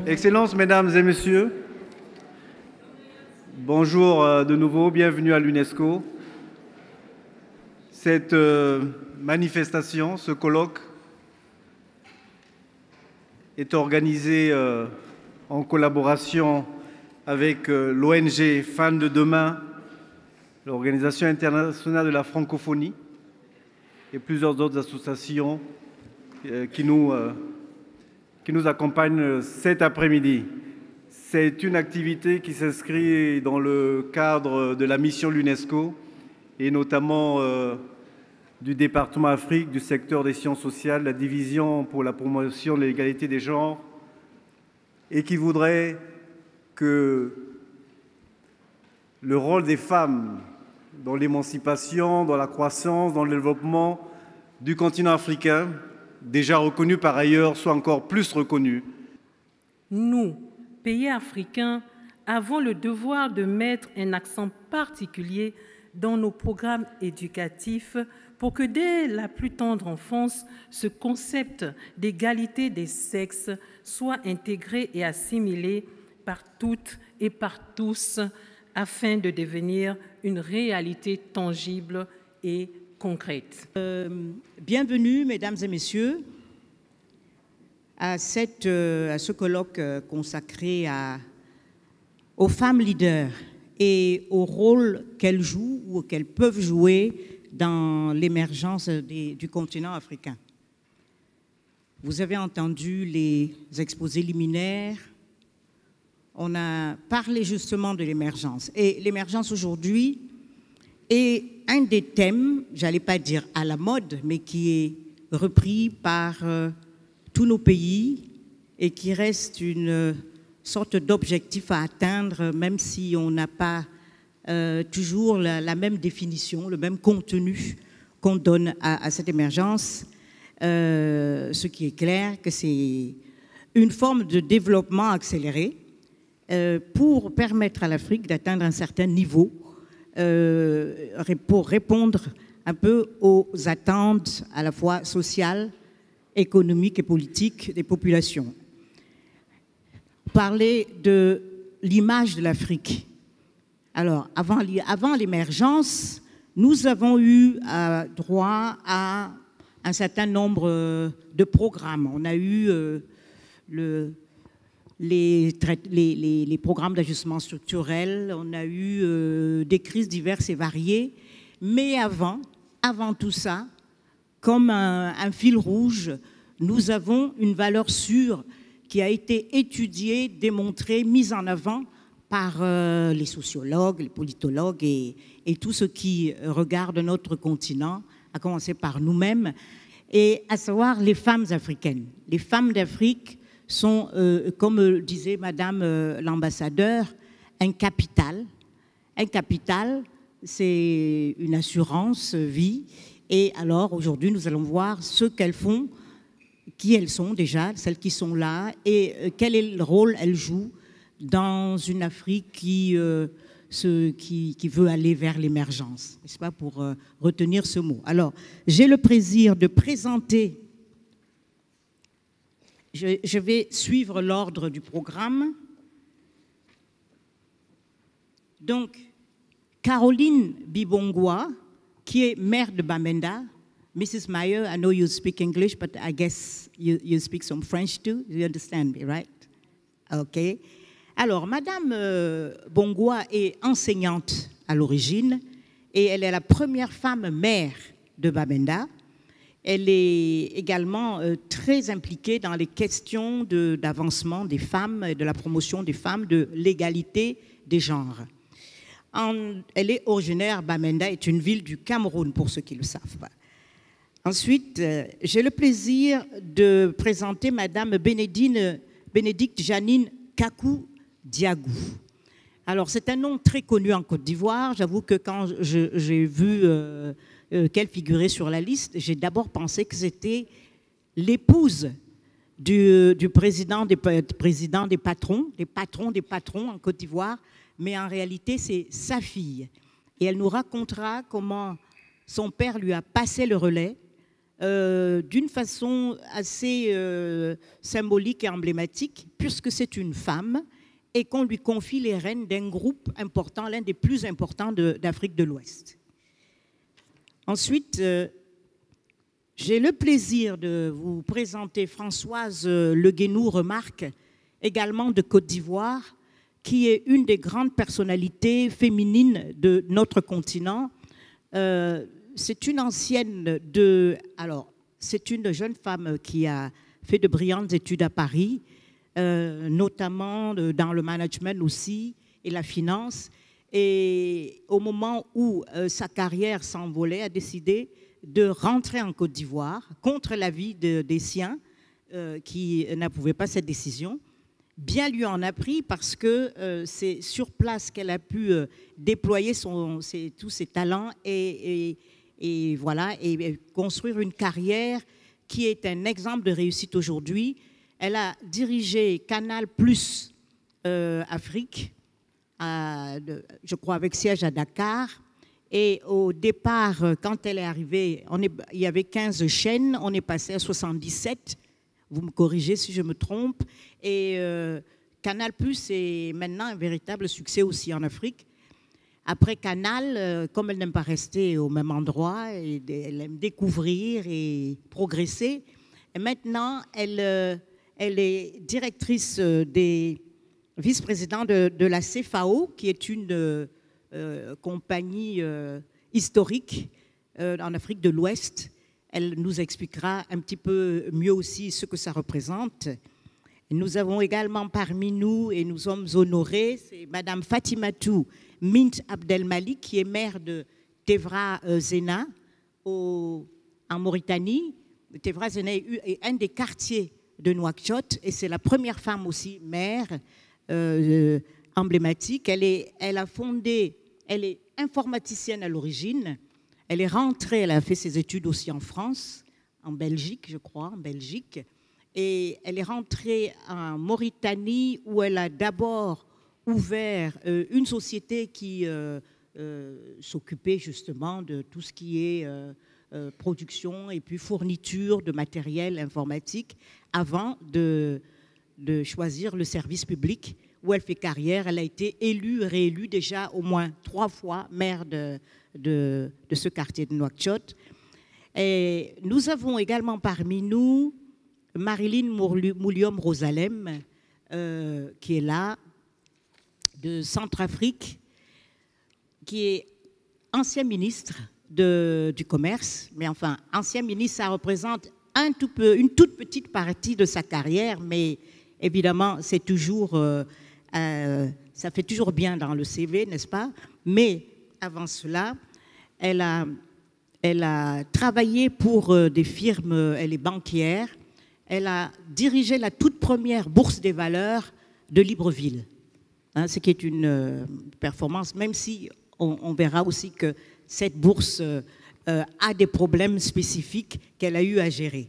Excellences, Mesdames et Messieurs, bonjour de nouveau, bienvenue à l'UNESCO. Cette manifestation, ce colloque, est organisé en collaboration avec l'ONG Femmes de Demain, l'Organisation internationale de la francophonie et plusieurs autres associations qui nous accompagnent cet après-midi. C'est une activité qui s'inscrit dans le cadre de la mission de l'UNESCO et notamment du département Afrique, du secteur des sciences sociales, la division pour la promotion de l'égalité des genres, et qui voudrait que le rôle des femmes dans l'émancipation, dans la croissance, dans le développement du continent africain, déjà reconnu par ailleurs, soit encore plus reconnu. Nous, pays africains, avons le devoir de mettre un accent particulier dans nos programmes éducatifs pour que dès la plus tendre enfance, ce concept d'égalité des sexes soit intégré et assimilé par toutes et par tous afin de devenir une réalité tangible et concrète. Bienvenue, Mesdames et Messieurs, à ce colloque consacré aux femmes leaders et au rôle qu'elles jouent ou qu'elles peuvent jouer dans l'émergence du continent africain. Vous avez entendu les exposés liminaires. On a parlé justement de l'émergence. Et l'émergence aujourd'hui est un des thèmes, j'allais pas dire à la mode, mais qui est repris par tous nos pays et qui reste une sorte d'objectif à atteindre, même si on n'a pas toujours la même définition, le même contenu qu'on donne à cette émergence. Ce qui est clair, que c'est une forme de développement accéléré pour permettre à l'Afrique d'atteindre un certain niveau pour répondre un peu aux attentes à la fois sociales, économiques et politiques des populations. Parler de l'image de l'Afrique. Alors, avant l'émergence, nous avons eu droit à un certain nombre de programmes. On a eu les programmes d'ajustement structurel, on a eu des crises diverses et variées, mais avant tout ça, comme un fil rouge, nous avons une valeur sûre qui a été étudiée, démontrée, mise en avant par les sociologues, les politologues et tous ceux qui regardent notre continent, à commencer par nous-mêmes, et à savoir les femmes africaines. Les femmes d'Afrique sont, comme disait Madame l'ambassadeur, un capital. Un capital, c'est une assurance vie. Et alors, aujourd'hui, nous allons voir ce qu'elles font, qui elles sont déjà, celles qui sont là, et quel est le rôle elles jouent dans une Afrique qui veut aller vers l'émergence, n'est-ce pas, pour retenir ce mot. Alors, j'ai le plaisir de présenter, je vais suivre l'ordre du programme. Donc, Caroline Bibongwa, qui est maire de Bamenda. Mrs. Meyer, I know you speak English, but I guess you speak some French too. You understand me, right? Okay. Alors, Madame Bongwa est enseignante à l'origine et elle est la première femme maire de Bamenda. Elle est également très impliquée dans les questions d'avancement des femmes et de la promotion des femmes, de l'égalité des genres. Elle est originaire, Bamenda est une ville du Cameroun, pour ceux qui ne le savent pas. Ensuite, j'ai le plaisir de présenter Madame Bénédicte Janine Kakou Diagou. Alors, c'est un nom très connu en Côte d'Ivoire. J'avoue que quand j'ai vu qu'elle figurait sur la liste, j'ai d'abord pensé que c'était l'épouse du président des patrons en Côte d'Ivoire, mais en réalité, c'est sa fille. Et elle nous racontera comment son père lui a passé le relais d'une façon assez symbolique et emblématique, puisque c'est une femme et qu'on lui confie les rênes d'un groupe important, l'un des plus importants d'Afrique de l'Ouest. Ensuite, j'ai le plaisir de vous présenter Françoise Le Guénou-Remarque, également de Côte d'Ivoire, qui est une des grandes personnalités féminines de notre continent. C'est une ancienne c'est une jeune femme qui a fait de brillantes études à Paris, notamment dans le management aussi et la finance. Et au moment où sa carrière s'envolait, a décidé de rentrer en Côte d'Ivoire contre l'avis des siens qui n'approuvaient pas cette décision. Bien lui en a pris parce que c'est sur place qu'elle a pu déployer tous ses talents et voilà, et construire une carrière qui est un exemple de réussite aujourd'hui. Elle a dirigé Canal+ Afrique, je crois avec siège à Dakar. Et au départ, quand elle est arrivée, il y avait 15 chaînes, on est passé à 77. Vous me corrigez si je me trompe. Et Canal+ est maintenant un véritable succès aussi en Afrique. Après Canal, comme elle n'aime pas rester au même endroit, elle aime découvrir et progresser. Et maintenant, elle est directrice des vice-présidents de la CFAO, qui est une compagnie historique en Afrique de l'Ouest. Elle nous expliquera un petit peu mieux aussi ce que ça représente. Nous avons également parmi nous, et nous sommes honorés, c'est Madame Fatimatou Mint Abdelmalik, qui est maire de Tevra Zena en Mauritanie. Tevra Zena est un des quartiers de Nouakchott et c'est la première femme aussi maire emblématique. Elle est informaticienne à l'origine. Elle est rentrée, elle a fait ses études aussi en France, en Belgique, je crois, en Belgique. Et elle est rentrée en Mauritanie où elle a d'abord ouvert une société qui s'occupait justement de tout ce qui est production et puis fourniture de matériel informatique avant de choisir le service public où elle fait carrière. Elle a été élue, réélue déjà au moins 3 fois maire de ce quartier de Nouakchott. Et nous avons également parmi nous Marilyn Mouliom-Rosalem, qui est là, de Centrafrique, qui est ancien ministre du Commerce, mais enfin, ancien ministre, ça représente une toute petite partie de sa carrière, mais évidemment, c'est toujours, ça fait toujours bien dans le CV, n'est-ce pas? Mais avant cela, elle a travaillé pour des firmes, elle est banquière. Elle a dirigé la toute première bourse des valeurs de Libreville, ce qui est une performance, même si on verra aussi que cette bourse a des problèmes spécifiques qu'elle a eu à gérer.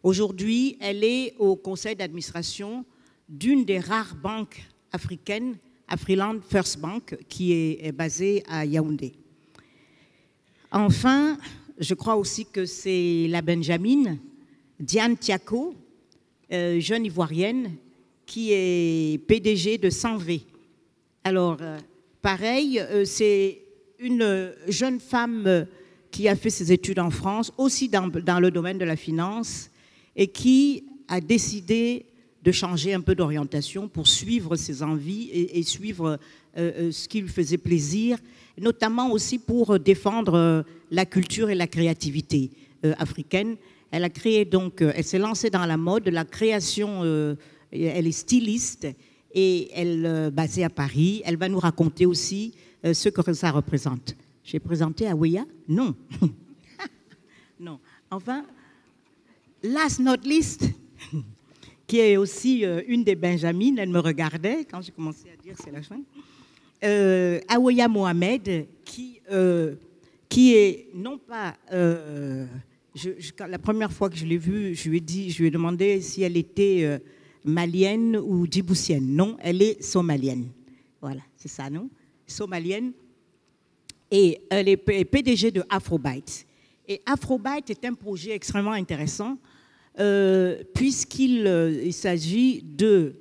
Aujourd'hui, elle est au conseil d'administration d'une des rares banques africaines, Afriland First Bank, qui est basée à Yaoundé. Enfin, je crois aussi que c'est la Benjamine, Diane Tiako, jeune ivoirienne, qui est PDG de 100V. Alors, pareil, c'est une jeune femme qui a fait ses études en France, aussi dans le domaine de la finance, et qui a décidé de changer un peu d'orientation pour suivre ses envies et suivre ce qui lui faisait plaisir, notamment aussi pour défendre la culture et la créativité africaine. Elle a créé donc, elle s'est lancée dans la mode, la création, elle est styliste et elle basée à Paris. Elle va nous raconter aussi ce que ça représente. J'ai présenté Aweya? Non. Non. Enfin, last not least, qui est aussi une des Benjamines, elle me regardait quand j'ai commencé à dire c'est la fin. Aweya Mohamed, qui est non pas... la première fois que je l'ai vue, je lui ai demandé si elle était malienne ou djiboutienne. Non, elle est somalienne. Voilà, c'est ça, non? Somalienne. Et elle est PDG de Afrobyte. Et Afrobyte est un projet extrêmement intéressant puisqu'il s'agit de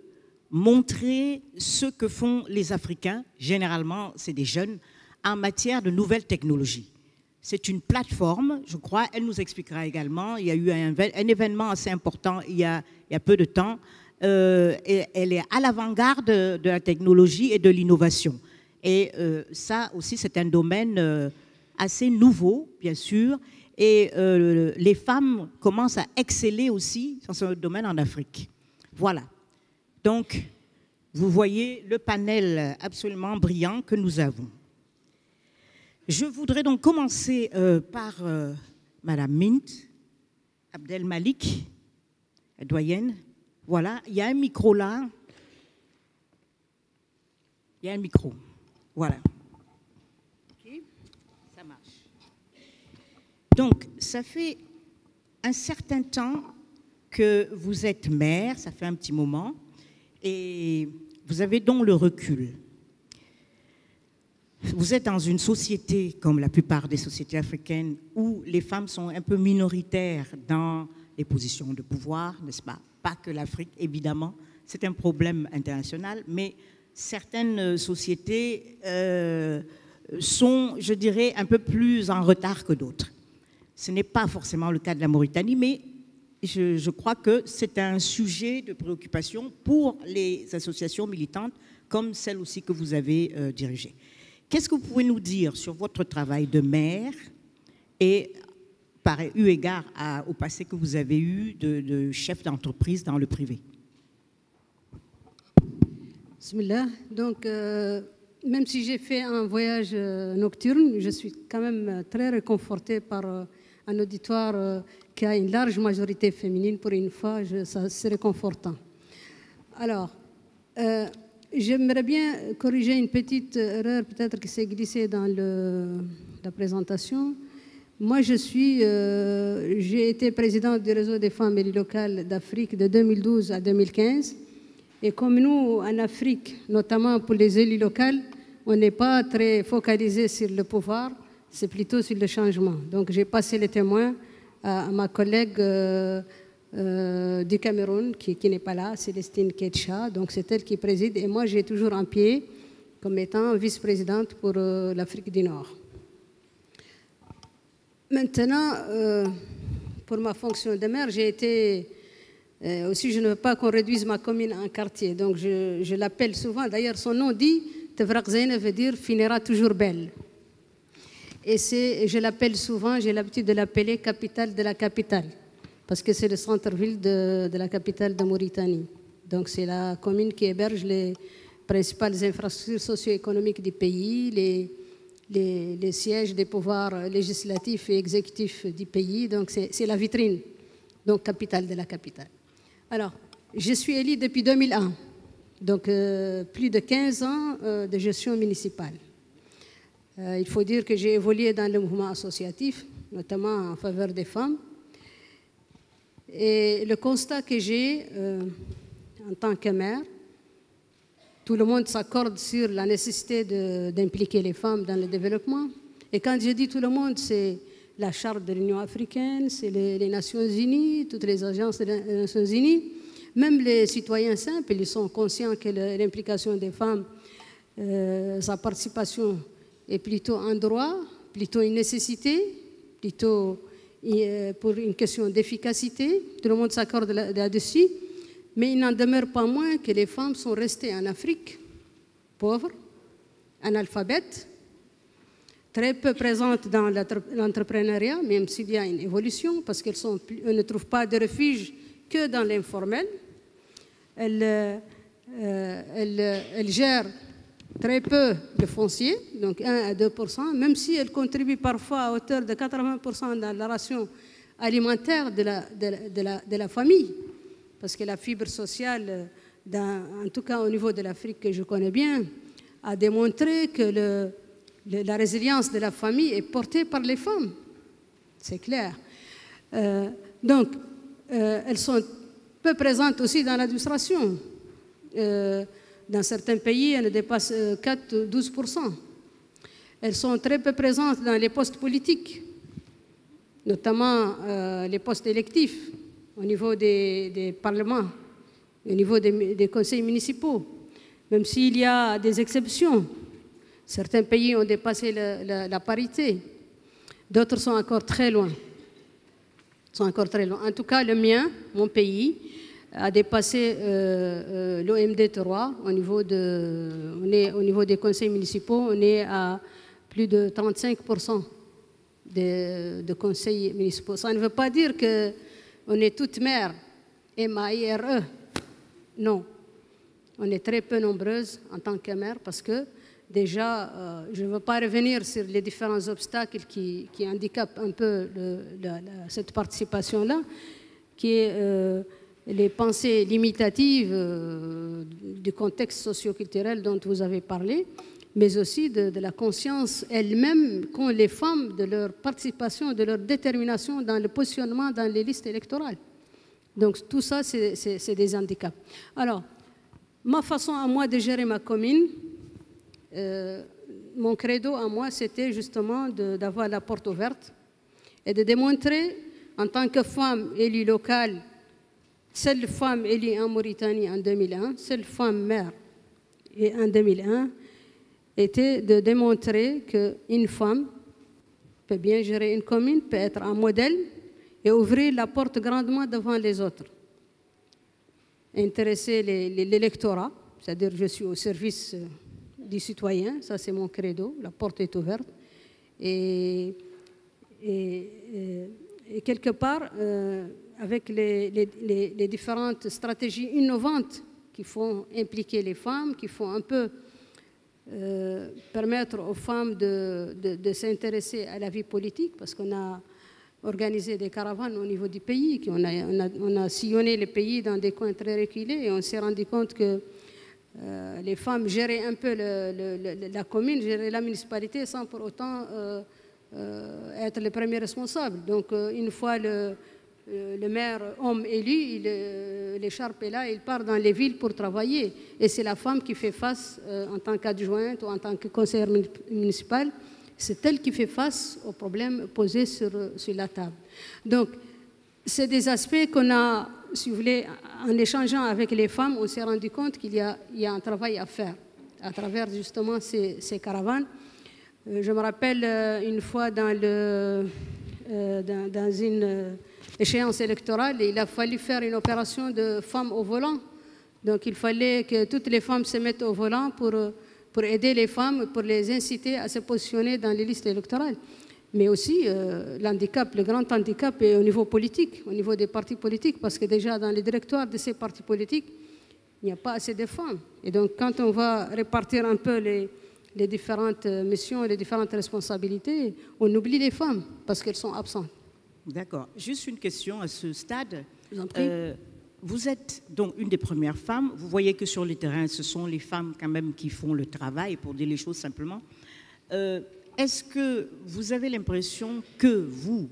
montrer ce que font les Africains, généralement c'est des jeunes, en matière de nouvelles technologies. C'est une plateforme, je crois, elle nous expliquera également, il y a eu un événement assez important il y a peu de temps, et elle est à l'avant-garde de la technologie et de l'innovation. Et ça aussi, c'est un domaine assez nouveau, bien sûr, et les femmes commencent à exceller aussi dans ce domaine en Afrique. Voilà. Donc, vous voyez le panel absolument brillant que nous avons. Je voudrais donc commencer par Madame Mint, Abdel Malik, doyenne. Voilà, il y a un micro là. Il y a un micro. Voilà. Okay. Ça marche. Donc, ça fait un certain temps que vous êtes mère, ça fait un petit moment, et vous avez donc le recul. Vous êtes dans une société, comme la plupart des sociétés africaines, où les femmes sont un peu minoritaires dans les positions de pouvoir, n'est-ce pas? Pas que l'Afrique, évidemment, c'est un problème international, mais certaines sociétés sont, je dirais, un peu plus en retard que d'autres. Ce n'est pas forcément le cas de la Mauritanie, mais je crois que c'est un sujet de préoccupation pour les associations militantes, comme celle aussi que vous avez dirigée. Qu'est-ce que vous pouvez nous dire sur votre travail de mère et par eu égard au passé que vous avez eu de chef d'entreprise dans le privé? Bismillah. Donc, même si j'ai fait un voyage nocturne, je suis quand même très réconfortée par un auditoire qui a une large majorité féminine. Pour une fois, ça c'est réconfortant. Alors, j'aimerais bien corriger une petite erreur peut-être qui s'est glissée dans la présentation. Moi, j'ai été présidente du réseau des femmes élus locales d'Afrique de 2012 à 2015. Et comme nous, en Afrique, notamment pour les élus locaux, on n'est pas très focalisé sur le pouvoir, c'est plutôt sur le changement. Donc, j'ai passé les témoins à ma collègue du Cameroun, qui n'est pas là, Célestine Ketcha. Donc, c'est elle qui préside. Et moi, j'ai toujours un pied comme étant vice-présidente pour l'Afrique du Nord. Maintenant, pour ma fonction de maire, j'ai été... aussi, je ne veux pas qu'on réduise ma commune en quartier. Donc, je l'appelle souvent. D'ailleurs, son nom dit, Tevrak Zaine veut dire finira toujours belle. Et je l'appelle souvent, j'ai l'habitude de l'appeler capitale de la capitale. Parce que c'est le centre-ville de la capitale de Mauritanie. Donc, c'est la commune qui héberge les principales infrastructures socio-économiques du pays, les sièges des pouvoirs législatifs et exécutifs du pays. Donc, c'est la vitrine. Donc, capitale de la capitale. Alors, je suis élue depuis 2001, donc plus de 15 ans de gestion municipale. Il faut dire que j'ai évolué dans le mouvement associatif, notamment en faveur des femmes. Et le constat que j'ai en tant que maire, tout le monde s'accorde sur la nécessité d'impliquer les femmes dans le développement. Et quand je dis tout le monde, c'est la Charte de l'Union africaine, c'est les Nations unies, toutes les agences des Nations unies, même les citoyens simples, ils sont conscients que l'implication des femmes, sa participation est plutôt un droit, plutôt une nécessité, plutôt pour une question d'efficacité. Tout le monde s'accorde là-dessus, mais il n'en demeure pas moins que les femmes sont restées en Afrique, pauvres, analphabètes, très peu présentes dans l'entrepreneuriat, même s'il y a une évolution, parce qu'elles ne trouvent pas de refuge que dans l'informel. Elles gèrent très peu de foncier, donc 1 à 2%, même si elles contribuent parfois à hauteur de 80% dans la ration alimentaire de la famille, parce que la fibre sociale, en tout cas au niveau de l'Afrique que je connais bien, a démontré que la résilience de la famille est portée par les femmes. C'est clair. Donc, elles sont peu présentes aussi dans l'administration. Dans certains pays, elles dépassent 4-12%. elles sont très peu présentes dans les postes politiques, notamment les postes électifs au niveau des parlements, au niveau des conseils municipaux, même s'il y a des exceptions. Certains pays ont dépassé la parité, d'autres sont encore très loin. En tout cas, le mien, mon pays, a dépassé l'OMD 3 au niveau des conseils municipaux. On est à plus de 35% de conseils municipaux. Ça ne veut pas dire qu'on est toutes mères, M-A-I-R-E. Non, on est très peu nombreuses en tant que mères parce que déjà, je ne veux pas revenir sur les différents obstacles qui handicapent un peu cette participation-là, qui est les pensées limitatives du contexte socio-culturel dont vous avez parlé, mais aussi de la conscience elle-même qu'ont les femmes de leur participation, de leur détermination dans le positionnement dans les listes électorales. Donc tout ça, c'est des handicaps. Alors, ma façon à moi de gérer ma commune, mon credo à moi, c'était justement d'avoir la porte ouverte et de démontrer, en tant que femme élue locale, seule femme élue en Mauritanie en 2001, seule femme maire en 2001, était de démontrer qu'une femme peut bien gérer une commune, peut être un modèle et ouvrir la porte grandement devant les autres. Intéresser l'électorat, c'est-à-dire je suis au service du citoyen, ça c'est mon credo, la porte est ouverte. Et quelque part, avec les différentes stratégies innovantes qui font impliquer les femmes, qui font un peu permettre aux femmes de s'intéresser à la vie politique, parce qu'on a organisé des caravanes au niveau du pays, on a sillonné le pays dans des coins très reculés et on s'est rendu compte que les femmes géraient un peu la commune, géraient la municipalité sans pour autant être les premiers responsables. Donc une fois le maire homme élu, l'écharpe est là, il part dans les villes pour travailler. Et c'est la femme qui fait face, en tant qu'adjointe ou en tant que conseillère municipale, c'est elle qui fait face aux problèmes posés sur la table. Donc, c'est des aspects qu'on a, si vous voulez, en échangeant avec les femmes, on s'est rendu compte qu'il y a un travail à faire à travers justement ces caravanes. Je me rappelle une fois dans une échéance électorale, il a fallu faire une opération de femmes au volant. Donc il fallait que toutes les femmes se mettent au volant pour aider les femmes, pour les inciter à se positionner dans les listes électorales. Mais aussi, le grand handicap est au niveau politique, au niveau des partis politiques, parce que déjà dans les directoires de ces partis politiques, il n'y a pas assez de femmes. Et donc quand on va répartir un peu les différentes missions, les différentes responsabilités, on oublie les femmes parce qu'elles sont absentes. D'accord. Juste une question à ce stade. Je vous en prie. Vous êtes donc une des premières femmes. Vous voyez que sur le terrain, ce sont les femmes quand même qui font le travail, pour dire les choses simplement. Est-ce que vous avez l'impression que vous,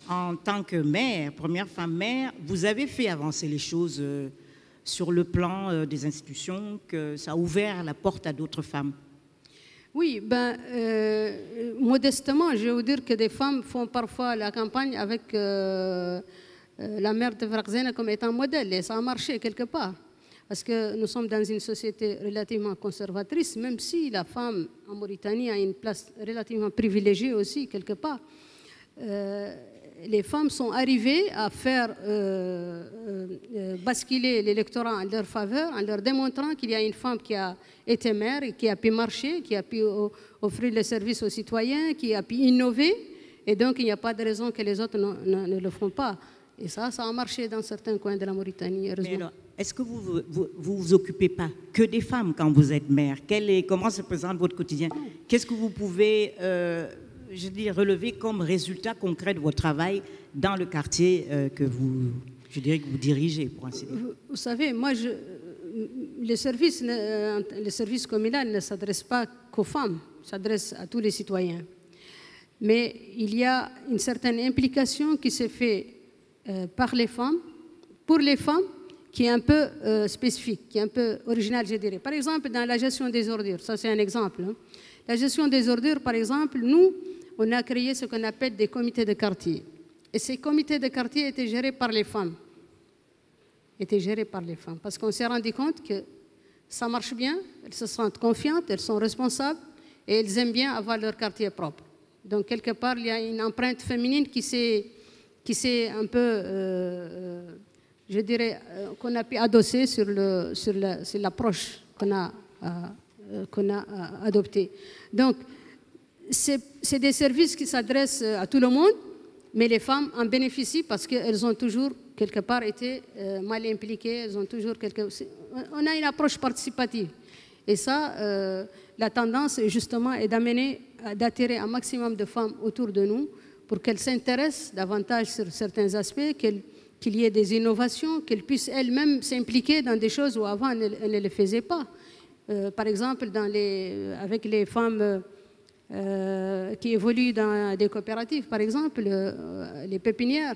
en tant que maire, première femme maire, vous avez fait avancer les choses sur le plan des institutions, que ça a ouvert la porte à d'autres femmes? Oui, modestement, je vais vous dire que des femmes font parfois la campagne avec la maire de Vragzena comme étant modèle, et ça a marché quelque part. Parce que nous sommes dans une société relativement conservatrice, même si la femme en Mauritanie a une place relativement privilégiée aussi, quelque part. Les femmes sont arrivées à faire basculer l'électorat en leur faveur, en leur démontrant qu'il y a une femme qui a été maire et qui a pu marcher, qui a pu offrir le service aux citoyens, qui a pu innover. Et donc, il n'y a pas de raison que les autres ne le feront pas. Et ça a marché dans certains coins de la Mauritanie, heureusement. Est-ce que vous vous occupez pas que des femmes quand vous êtes maire? Comment se présente votre quotidien? Qu'est-ce que vous pouvez relever comme résultat concret de votre travail dans le quartier que vous dirigez, pour ainsi dire? Vous savez, moi, le service communal ne s'adresse pas qu'aux femmes, s'adresse à tous les citoyens. Mais il y a une certaine implication qui se fait par les femmes, pour les femmes, qui est un peu spécifique, qui est un peu originale, je dirais. Par exemple, dans la gestion des ordures, ça c'est un exemple. Hein. La gestion des ordures, par exemple, nous, on a créé ce qu'on appelle des comités de quartier. Et ces comités de quartier étaient gérés par les femmes. Parce qu'on s'est rendu compte que ça marche bien, elles se sentent confiantes, elles sont responsables et elles aiment bien avoir leur quartier propre. Donc, quelque part, il y a une empreinte féminine qui s'est un peu, je dirais, qu'on a pu adosser sur l'approche qu'on a adoptée. Donc, c'est des services qui s'adressent à tout le monde, mais les femmes en bénéficient parce qu'elles ont toujours, quelque part, été mal impliquées. On a une approche participative. Et ça, la tendance, justement, est d'attirer un maximum de femmes autour de nous pour qu'elles s'intéressent davantage sur certains aspects, qu'il y ait des innovations, qu'elles puissent elles-mêmes s'impliquer dans des choses où avant elles ne le faisaient pas. Par exemple, avec les femmes qui évoluent dans des coopératives, par exemple, les pépinières,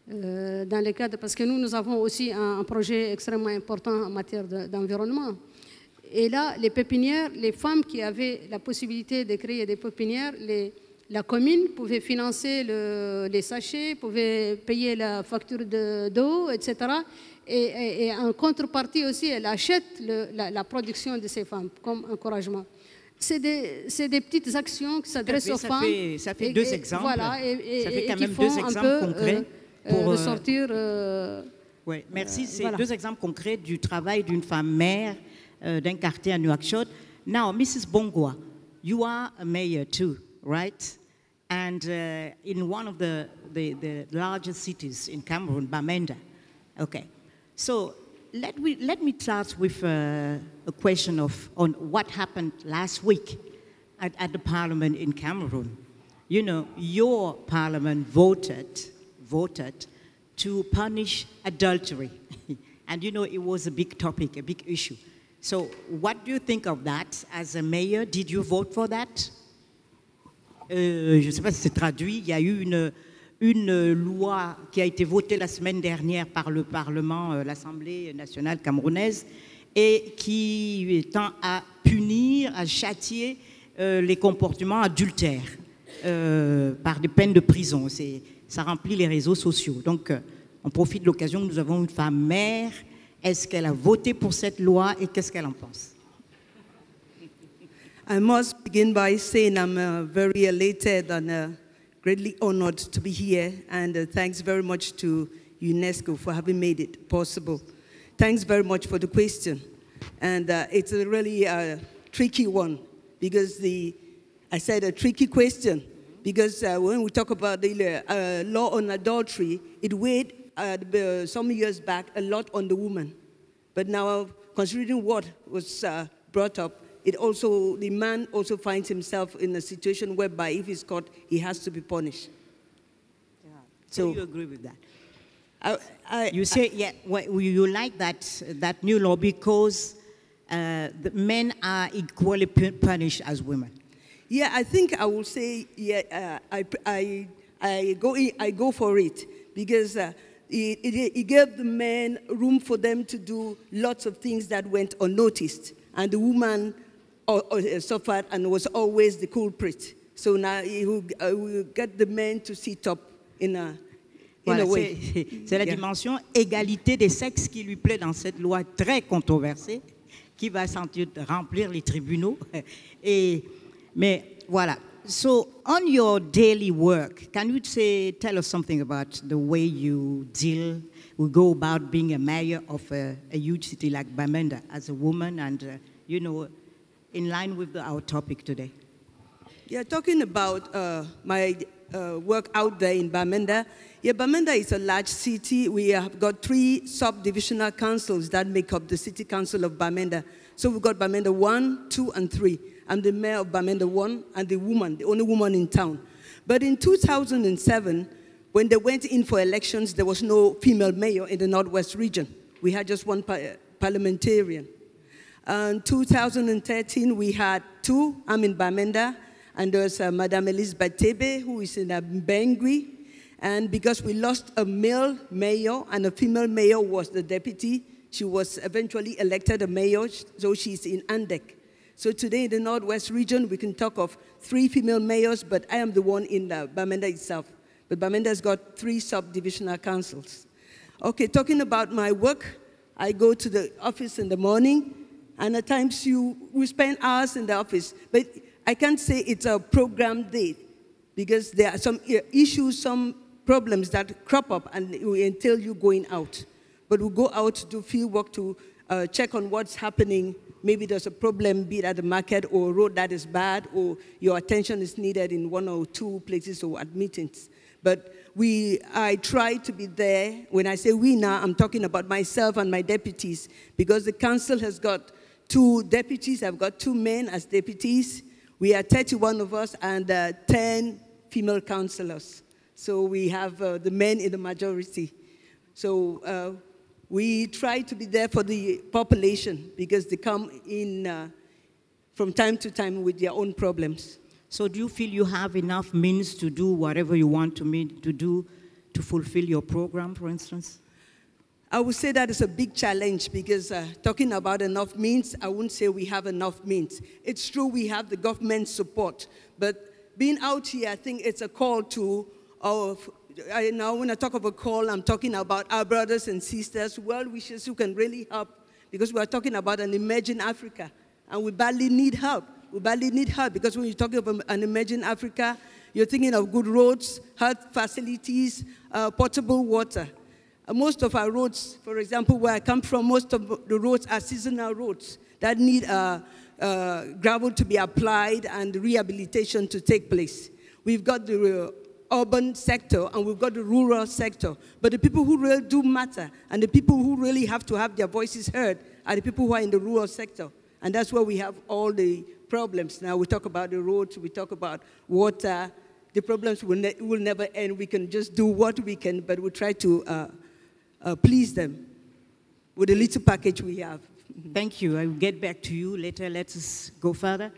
dans le cadre, parce que nous avons aussi un projet extrêmement important en matière d'environnement. Et là, les pépinières, les femmes qui avaient la possibilité de créer des pépinières, la commune pouvait financer les sachets, pouvait payer la facture d'eau, etc. Et en contrepartie aussi, elle achète la production de ces femmes comme encouragement. C'est des petites actions qui s'adressent aux femmes. Ça fait deux exemples. Voilà, ça fait quand même deux exemples concrets pour ressortir. Oui, merci. C'est voilà. 2 exemples concrets du travail d'une femme mère d'un quartier à Nouakchott. Now, Mrs. Bongwa, you are a mayor too, right? And in one of the largest cities in Cameroon, Bamenda. Okay. So let me start with a question on what happened last week at the parliament in Cameroon. You know, your parliament voted to punish adultery. And you know, it was a big topic, a big issue. So what do you think of that as a mayor? Did you vote for that? Je ne sais pas si c'est traduit. Il y a eu une loi qui a été votée la semaine dernière par le Parlement, l'Assemblée nationale camerounaise, et qui tend à punir, à châtier les comportements adultères par des peines de prison. Ça remplit les réseaux sociaux. Donc, on profite de l'occasion que nous avons une femme mère. Est-ce qu'elle a voté pour cette loi et qu'est-ce qu'elle en pense? I must begin by saying I'm very elated and greatly honored to be here, and thanks very much to UNESCO for having made it possible. Thanks very much for the question, and it's a really tricky one because I said a tricky question because when we talk about the law on adultery, it weighed some years back a lot on the woman, but now considering what was brought up, the man also finds himself in a situation whereby if he's caught, he has to be punished. Yeah. So you agree with that? You say, yeah, you like that new law because the men are equally punished as women. Yeah, I think I will say, yeah, I go for it because it gave the men room for them to do lots of things that went unnoticed, and the woman suffered and was always the culprit. So now he will get the men to sit up in a way. C'est la dimension égalité des sexes qui lui plaît dans cette loi très controversée, qui va sans doute remplir les tribunaux. Mais voilà. So on your daily work, can you tell us something about the way you go about being a mayor of a huge city like Bamenda as a woman and, you know, in line with our topic today? Yeah, talking about my work out there in Bamenda. Yeah, Bamenda is a large city. We have got 3 sub-divisional councils that make up the city council of Bamenda. So we've got Bamenda 1, 2, and 3. I'm the mayor of Bamenda 1 and the only woman in town. But in 2007, when they went in for elections, there was no female mayor in the Northwest region. We had just one parliamentarian. In 2013, we had 2. I'm in Bamenda, and there's Madame Elizabeth Tebe, who is in Bangui. And because we lost a male mayor and a female mayor was the deputy, she was eventually elected a mayor, so she's in Andek. So today in the Northwest region, we can talk of 3 female mayors, but I am the one in Bamenda itself. But Bamenda's got 3 subdivisional councils. Okay, talking about my work, I go to the office in the morning, and at times we spend hours in the office. But I can't say it's a program day, because there are some issues, some problems that crop up and will entail you going out. But we go out to do field work to check on what's happening. Maybe there's a problem, be it at the market or a road that is bad, or your attention is needed in 1 or 2 places or at meetings. But I try to be there. When I say we now, I'm talking about myself and my deputies, because the council has got 2 deputies. I've got 2 men as deputies. We are 31 of us and 10 female councillors. So we have the men in the majority. So we try to be there for the population, because they come in from time to time with their own problems. So do you feel you have enough means to do whatever you want to do to fulfill your program, for instance? I would say that is a big challenge, because talking about enough means, I wouldn't say we have enough means. It's true we have the government support, but being out here, I think it's a call to now when I talk of a call, I'm talking about our brothers and sisters, well-wishers who can really help, because we are talking about an emerging Africa, and we badly need help. We badly need help, because when you're talking about an emerging Africa, you're thinking of good roads, health facilities, potable water. Most of our roads, for example, where I come from, most of the roads are seasonal roads that need gravel to be applied and rehabilitation to take place. We've got the urban sector and we've got the rural sector, but the people who really do matter and the people who really have to have their voices heard are the people who are in the rural sector. And that's where we have all the problems. Now we talk about the roads, we talk about water. The problems will never end. We can just do what we can, but we try to please them with the little package we have. Thank you. I will get back to you later. Let's go further.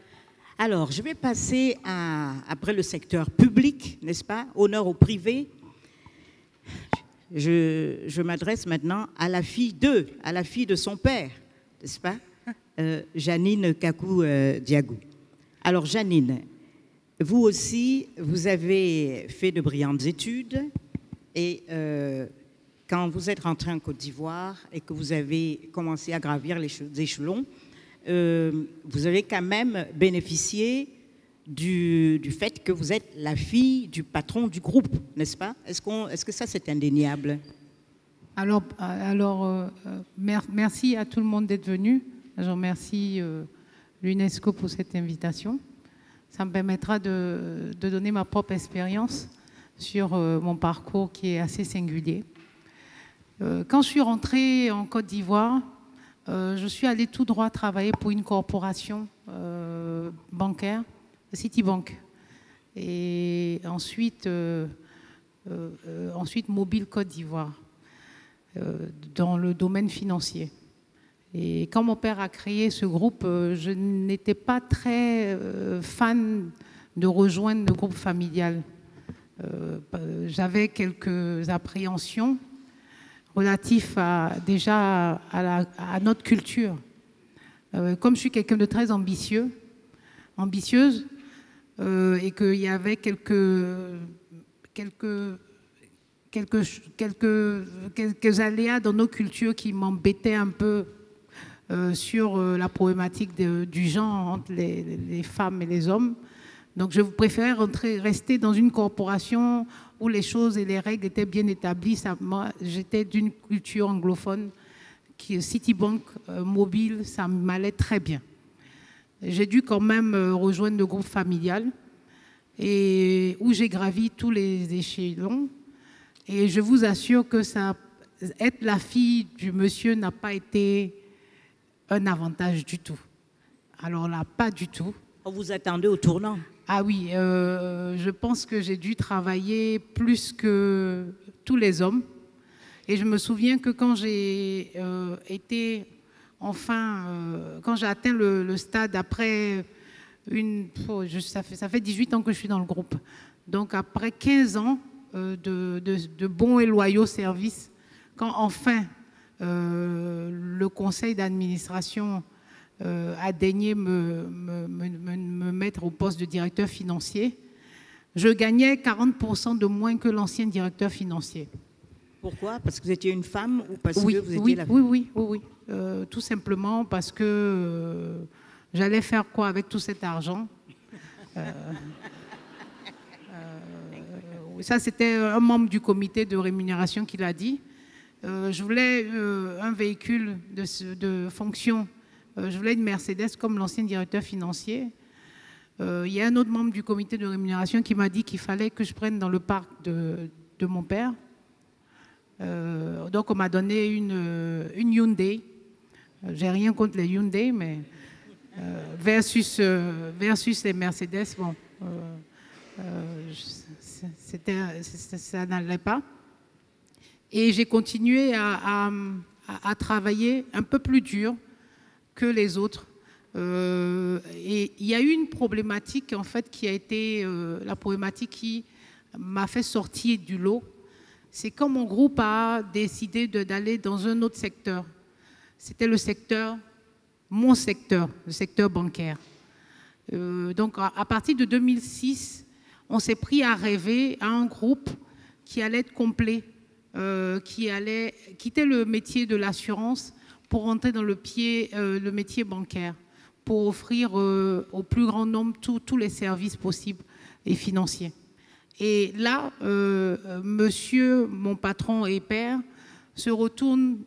Alors, je vais passer après le secteur public, n'est-ce pas? Honneur au privé. Je m'adresse maintenant à la fille de son père, n'est-ce pas? Janine Kakou-Diagou. Alors, Janine, vous aussi, vous avez fait de brillantes études et quand vous êtes rentrée en Côte d'Ivoire et que vous avez commencé à gravir les échelons, vous avez quand même bénéficié du fait que vous êtes la fille du patron du groupe, n'est-ce pas? Est-ce que ça, c'est indéniable? Alors merci à tout le monde d'être venu. Je remercie l'UNESCO pour cette invitation. Ça me permettra de donner ma propre expérience sur mon parcours qui est assez singulier. Quand je suis rentrée en Côte d'Ivoire, je suis allée tout droit travailler pour une corporation bancaire, Citibank. Et ensuite Mobile Côte d'Ivoire, dans le domaine financier. Et quand mon père a créé ce groupe, je n'étais pas très fan de rejoindre le groupe familial. J'avais quelques appréhensions relatifs déjà à notre culture. Comme je suis quelqu'un de très ambitieuse, et qu'il y avait quelques aléas dans nos cultures qui m'embêtaient un peu sur la problématique du genre entre les femmes et les hommes. Donc je préférais rester dans une corporation où les choses et les règles étaient bien établies. Moi, j'étais d'une culture anglophone, Citibank, Mobile, ça m'allait très bien. J'ai dû quand même rejoindre le groupe familial et où j'ai gravi tous les échelons. Et je vous assure que être la fille du monsieur n'a pas été un avantage du tout. Alors là, pas du tout. On vous attendait au tournant? Ah oui, je pense que j'ai dû travailler plus que tous les hommes. Et je me souviens que quand j'ai quand j'ai atteint le stade après ça fait 18 ans que je suis dans le groupe. Donc après 15 ans de bons et loyaux services, quand enfin le conseil d'administration a daigné me mettre au poste de directeur financier, je gagnais 40% de moins que l'ancien directeur financier. Pourquoi? Parce que vous étiez une femme ou parce Oui, que vous étiez oui, la... oui. Tout simplement parce que j'allais faire quoi avec tout cet argent? Ça, c'était un membre du comité de rémunération qui l'a dit. Je voulais un véhicule de fonction. Je voulais une Mercedes comme l'ancien directeur financier. Il y a un autre membre du comité de rémunération qui m'a dit qu'il fallait que je prenne dans le parc de mon père. Donc, on m'a donné une Hyundai. J'ai rien contre les Hyundai, mais versus les Mercedes, bon, ça n'allait pas. Et j'ai continué à travailler un peu plus dur que les autres. Et il y a eu une problématique, en fait, qui a été la problématique qui m'a fait sortir du lot. C'est quand mon groupe a décidé d'aller dans un autre secteur. C'était mon secteur, le secteur bancaire. Donc, à partir de 2006, on s'est pris à rêver à un groupe qui allait être complet, qui allait quitter le métier de l'assurance pour rentrer dans le métier bancaire, pour offrir au plus grand nombre tous les services possibles et financiers. Et là, monsieur, mon patron et père, se retourne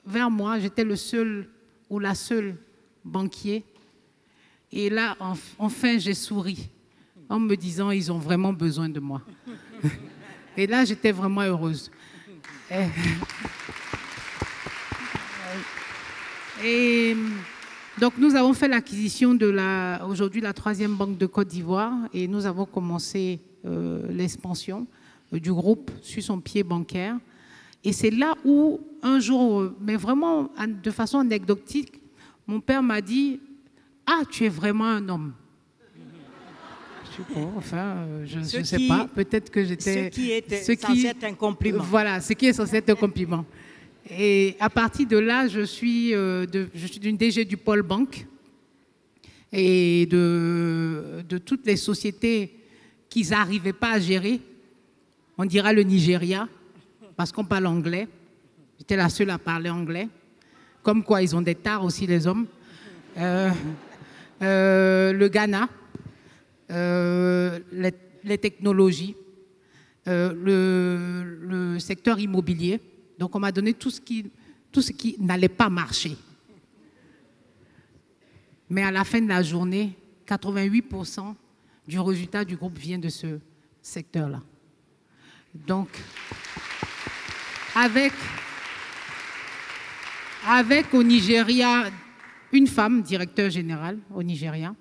vers moi. J'étais le seul ou la seule banquier. Et là, enfin, j'ai souri en me disant, ils ont vraiment besoin de moi. Et là, j'étais vraiment heureuse. Et donc, nous avons fait l'acquisition de aujourd'hui la 3e banque de Côte d'Ivoire et nous avons commencé l'expansion du groupe sur son pied bancaire. Et c'est là où, un jour, mais vraiment de façon anecdotique, mon père m'a dit « Ah, tu es vraiment un homme ». Je sais pas, enfin, je ne sais pas, peut-être que j'étais... Ce qui est un compliment. Voilà, ce qui est censé être un compliment. Et à partir de là, je suis d'une DG du pôle banque et de toutes les sociétés qu'ils n'arrivaient pas à gérer. On dira le Nigeria, parce qu'on parle anglais. J'étais la seule à parler anglais. Comme quoi, ils ont des tares aussi, les hommes. Le Ghana, les technologies, le secteur immobilier. Donc, on m'a donné tout ce qui n'allait pas marcher. Mais à la fin de la journée, 88% du résultat du groupe vient de ce secteur-là. Donc, avec au Nigeria, une femme directeur général au Nigeria,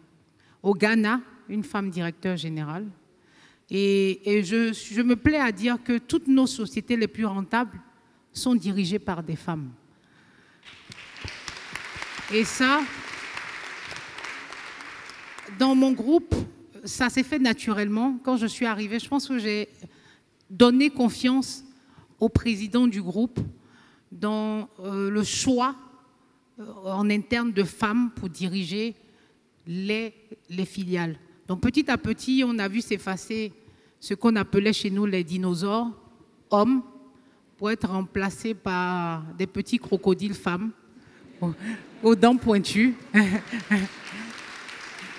au Ghana, une femme directeur général. Et je me plais à dire que toutes nos sociétés les plus rentables sont dirigées par des femmes. Et ça, dans mon groupe, ça s'est fait naturellement. Quand je suis arrivée, je pense que j'ai donné confiance au président du groupe dans le choix en interne de femmes pour diriger les filiales. Donc petit à petit, on a vu s'effacer ce qu'on appelait chez nous les dinosaures, hommes, pour être remplacés par des petits crocodiles femmes aux dents pointues.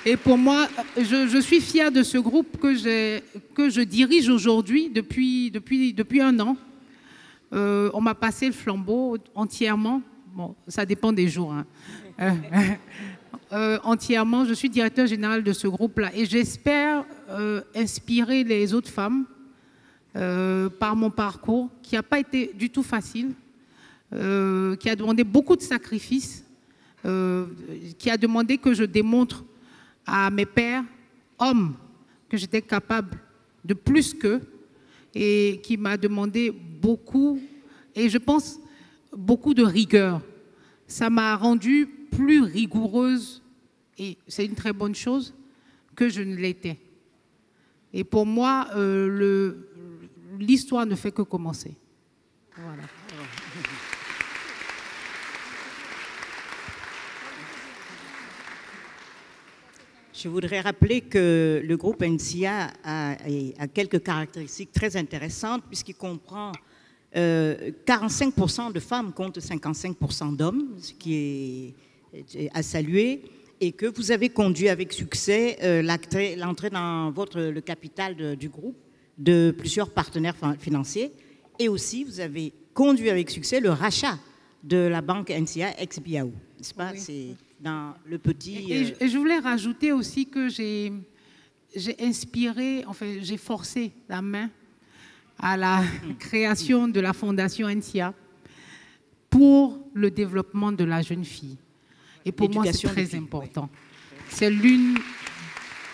Et pour moi, je suis fière de ce groupe que je dirige aujourd'hui depuis 1 an. On m'a passé le flambeau entièrement. Bon, ça dépend des jours. Hein. Entièrement, je suis directeur général de ce groupe-là. Et j'espère inspirer les autres femmes par mon parcours, qui n'a pas été du tout facile, qui a demandé beaucoup de sacrifices, qui a demandé que je démontre à mes pairs, hommes, que j'étais capable de plus qu'eux, et qui m'a demandé beaucoup, et je pense beaucoup de rigueur. Ça m'a rendue plus rigoureuse, et c'est une très bonne chose, que je ne l'étais. Et pour moi, l'histoire ne fait que commencer. Voilà. Je voudrais rappeler que le groupe NCA a quelques caractéristiques très intéressantes puisqu'il comprend 45% de femmes contre 55% d'hommes, ce qui est à saluer, et que vous avez conduit avec succès l'entrée dans le capital du groupe de plusieurs partenaires financiers, et aussi vous avez conduit avec succès le rachat de la banque NCA ex-BIAO, n'est-ce pas? Oui. C'est dans le petit... Et je voulais rajouter aussi que j'ai inspiré, enfin j'ai forcé la main à la création de la fondation NCA pour le développement de la jeune fille. Et pour moi, c'est très important. Oui. C'est l'une...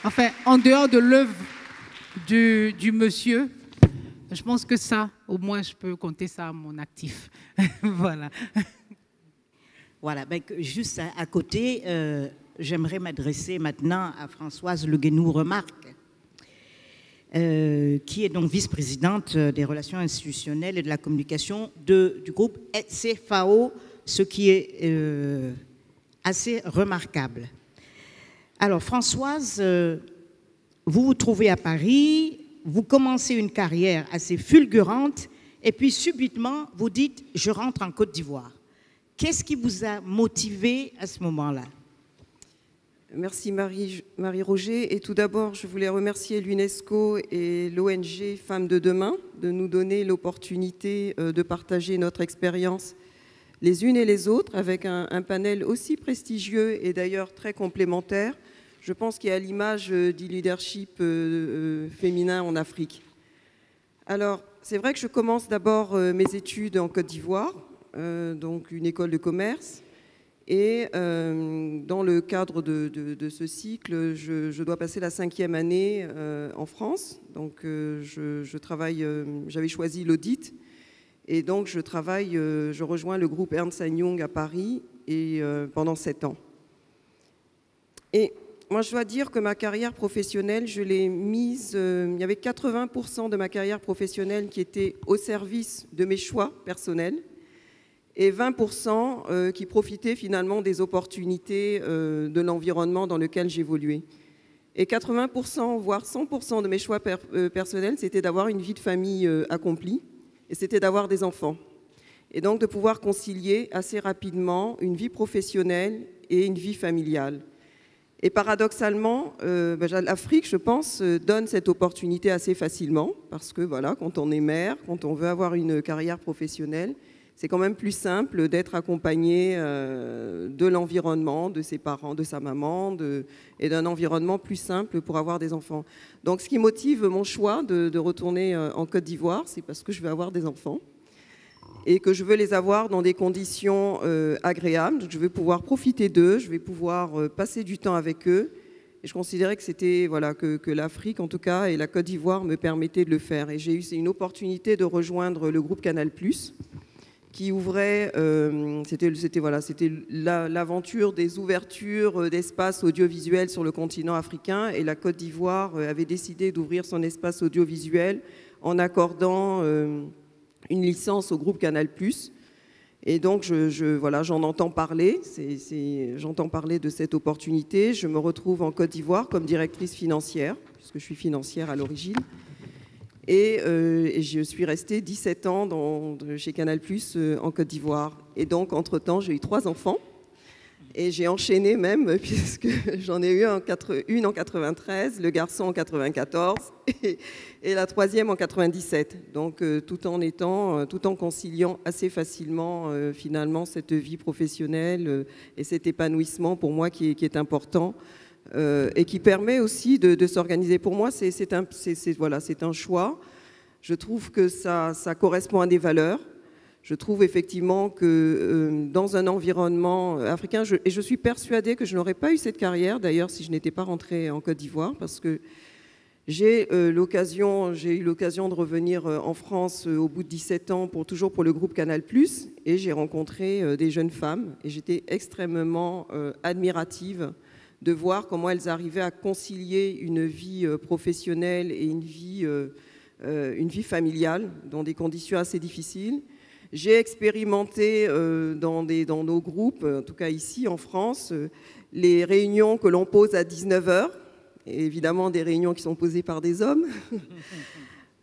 Enfin, en dehors de l'œuvre du monsieur, je pense que ça, au moins, je peux compter ça à mon actif. Voilà. Voilà, ben, juste à côté, j'aimerais m'adresser maintenant à Françoise Le Guénou-Remarque, qui est donc vice-présidente des relations institutionnelles et de la communication du groupe CFAO, ce qui est assez remarquable. Alors, Françoise, vous vous trouvez à Paris, vous commencez une carrière assez fulgurante, et puis subitement, vous dites « je rentre en Côte d'Ivoire ». Qu'est-ce qui vous a motivé à ce moment-là? Merci Marie-Roger. Et tout d'abord, je voulais remercier l'UNESCO et l'ONG Femmes de Demain de nous donner l'opportunité de partager notre expérience les unes et les autres avec un panel aussi prestigieux et d'ailleurs très complémentaire. Je pense qu'il y a l'image du leadership féminin en Afrique. Alors, c'est vrai que je commence d'abord mes études en Côte d'Ivoire, donc une école de commerce. Et dans le cadre de ce cycle, je dois passer la 5e année en France. Donc je travaille, j'avais choisi l'audit. Et donc je rejoins le groupe Ernst & Young à Paris et, pendant 7 ans. Et moi, je dois dire que ma carrière professionnelle, je l'ai mise, il y avait 80% de ma carrière professionnelle qui était au service de mes choix personnels et 20% qui profitaient finalement des opportunités de l'environnement dans lequel j'évoluais. Et 80%, voire 100% de mes choix personnels, c'était d'avoir une vie de famille accomplie et c'était d'avoir des enfants. Et donc de pouvoir concilier assez rapidement une vie professionnelle et une vie familiale. Et paradoxalement, l'Afrique, je pense, donne cette opportunité assez facilement parce que voilà, quand on est mère, quand on veut avoir une carrière professionnelle, c'est quand même plus simple d'être accompagné de l'environnement, de ses parents, de sa maman, et d'un environnement plus simple pour avoir des enfants. Donc ce qui motive mon choix de retourner en Côte d'Ivoire, c'est parce que je veux avoir des enfants et que je veux les avoir dans des conditions agréables. Donc, je veux pouvoir profiter d'eux, je vais pouvoir passer du temps avec eux. Et je considérais que c'était, voilà, que l'Afrique, en tout cas, et la Côte d'Ivoire me permettaient de le faire. Et j'ai eu une opportunité de rejoindre le groupe Canal+, qui ouvrait, c'était l'aventure des ouvertures d'espaces audiovisuels sur le continent africain. Et la Côte d'Ivoire avait décidé d'ouvrir son espace audiovisuel en accordant une licence au groupe Canal+. Et donc, j'en entends parler, j'entends parler de cette opportunité. Je me retrouve en Côte d'Ivoire comme directrice financière, puisque je suis financière à l'origine. Et je suis restée 17 ans chez Canal+, en Côte d'Ivoire. Et donc, entre-temps, j'ai eu 3 enfants. Et j'ai enchaîné même, puisque j'en ai eu une en 93, le garçon en 94 et la 3e en 97. Donc tout en conciliant assez facilement finalement cette vie professionnelle et cet épanouissement pour moi qui est important et qui permet aussi de s'organiser. Pour moi, c'est un choix. Je trouve que ça correspond à des valeurs. Je trouve effectivement que dans un environnement africain, et je suis persuadée que je n'aurais pas eu cette carrière, d'ailleurs, si je n'étais pas rentrée en Côte d'Ivoire, parce que j'ai eu l'occasion de revenir en France au bout de 17 ans, toujours pour le groupe Canal+, et j'ai rencontré des jeunes femmes, et j'étais extrêmement admirative de voir comment elles arrivaient à concilier une vie professionnelle et une vie familiale dans des conditions assez difficiles. J'ai expérimenté dans nos groupes, en tout cas ici en France, les réunions que l'on pose à 19 h, et évidemment des réunions qui sont posées par des hommes,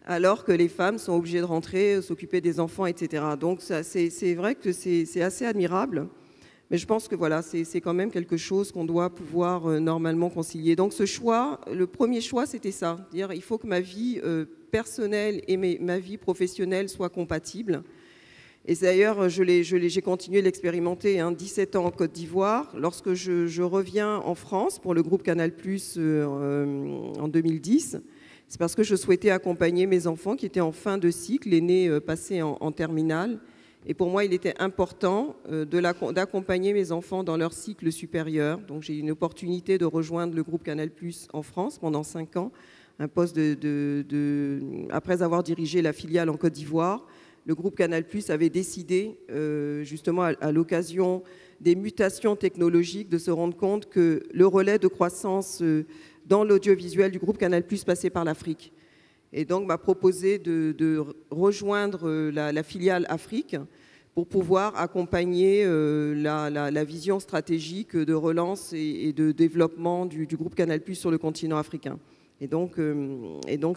alors que les femmes sont obligées de rentrer, s'occuper des enfants, etc. Donc c'est vrai que c'est assez admirable, mais je pense que voilà, c'est quand même quelque chose qu'on doit pouvoir normalement concilier. Donc ce choix, le premier choix, c'était ça, dire il faut que ma vie personnelle et ma vie professionnelle soient compatibles. Et d'ailleurs, j'ai continué de l'expérimenter, 17 ans en Côte d'Ivoire. Lorsque je reviens en France pour le groupe Canal+, en 2010, c'est parce que je souhaitais accompagner mes enfants qui étaient en fin de cycle, l'aîné passé en terminale. Et pour moi, il était important d'accompagner mes enfants dans leur cycle supérieur. Donc j'ai eu une opportunité de rejoindre le groupe Canal+ en France pendant 5 ans, un poste après avoir dirigé la filiale en Côte d'Ivoire. Le groupe Canal+ avait décidé, justement à l'occasion des mutations technologiques, de se rendre compte que le relais de croissance dans l'audiovisuel du groupe Canal+ passait par l'Afrique. Et donc m'a proposé de rejoindre la filiale Afrique pour pouvoir accompagner la vision stratégique de relance et de développement du groupe Canal+ sur le continent africain. Et donc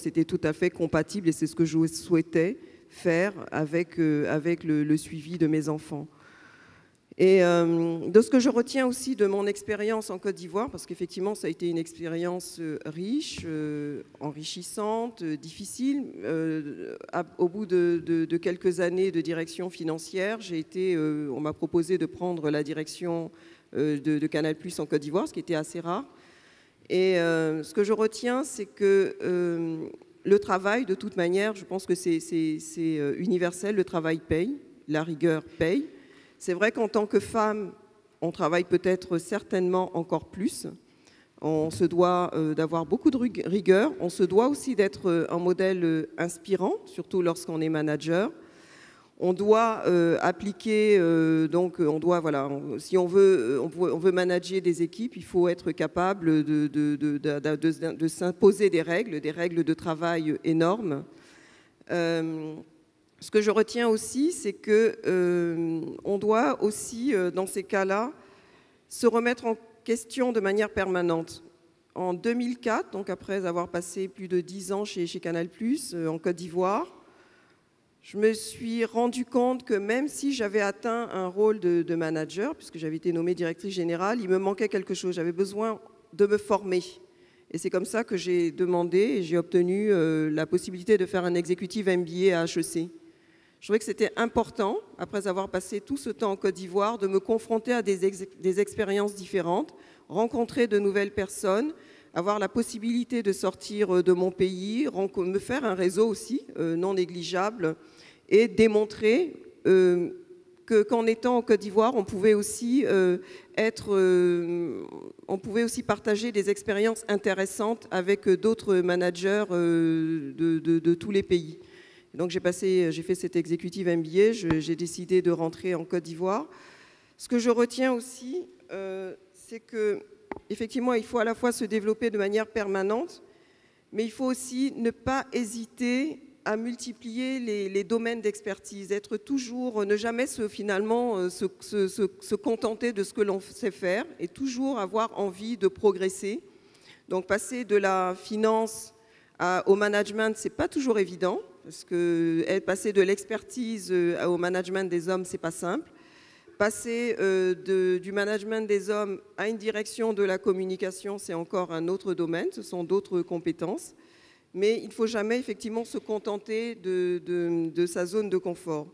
c'était tout à fait compatible et c'est ce que je souhaitais faire avec le suivi de mes enfants. Et de ce que je retiens aussi de mon expérience en Côte d'Ivoire, parce qu'effectivement ça a été une expérience riche, enrichissante, difficile. Au bout de quelques années de direction financière, on m'a proposé de prendre la direction de Canal+ en Côte d'Ivoire, ce qui était assez rare. Et ce que je retiens, c'est que le travail, de toute manière, je pense que c'est universel, le travail paye, la rigueur paye. C'est vrai qu'en tant que femme, on travaille peut-être certainement encore plus. On se doit d'avoir beaucoup de rigueur. On se doit aussi d'être un modèle inspirant, surtout lorsqu'on est manager. On doit appliquer, si on veut manager des équipes, il faut être capable de s'imposer des règles de travail énormes. Ce que je retiens aussi, c'est qu'on doit aussi, dans ces cas-là, se remettre en question de manière permanente. En 2004, donc après avoir passé plus de 10 ans chez Canal+, en Côte d'Ivoire, je me suis rendu compte que même si j'avais atteint un rôle de manager, puisque j'avais été nommée directrice générale, il me manquait quelque chose. J'avais besoin de me former. Et c'est comme ça que j'ai demandé et j'ai obtenu la possibilité de faire un executive MBA à HEC. Je trouvais que c'était important, après avoir passé tout ce temps en Côte d'Ivoire, de me confronter à des expériences différentes, rencontrer de nouvelles personnes, avoir la possibilité de sortir de mon pays, me faire un réseau aussi non négligeable et démontrer qu'en étant en Côte d'Ivoire, on pouvait aussi partager des expériences intéressantes avec d'autres managers de tous les pays. Donc j'ai fait cet executive MBA, j'ai décidé de rentrer en Côte d'Ivoire. Ce que je retiens aussi, c'est que effectivement, il faut à la fois se développer de manière permanente, mais il faut aussi ne pas hésiter à multiplier les domaines d'expertise, ne jamais se contenter de ce que l'on sait faire et toujours avoir envie de progresser. Donc passer de la finance au management, c'est pas toujours évident, parce que passer de l'expertise au management des hommes, c'est pas simple. Passer du management des hommes à une direction de la communication, c'est encore un autre domaine, ce sont d'autres compétences. Mais il ne faut jamais effectivement se contenter de sa zone de confort.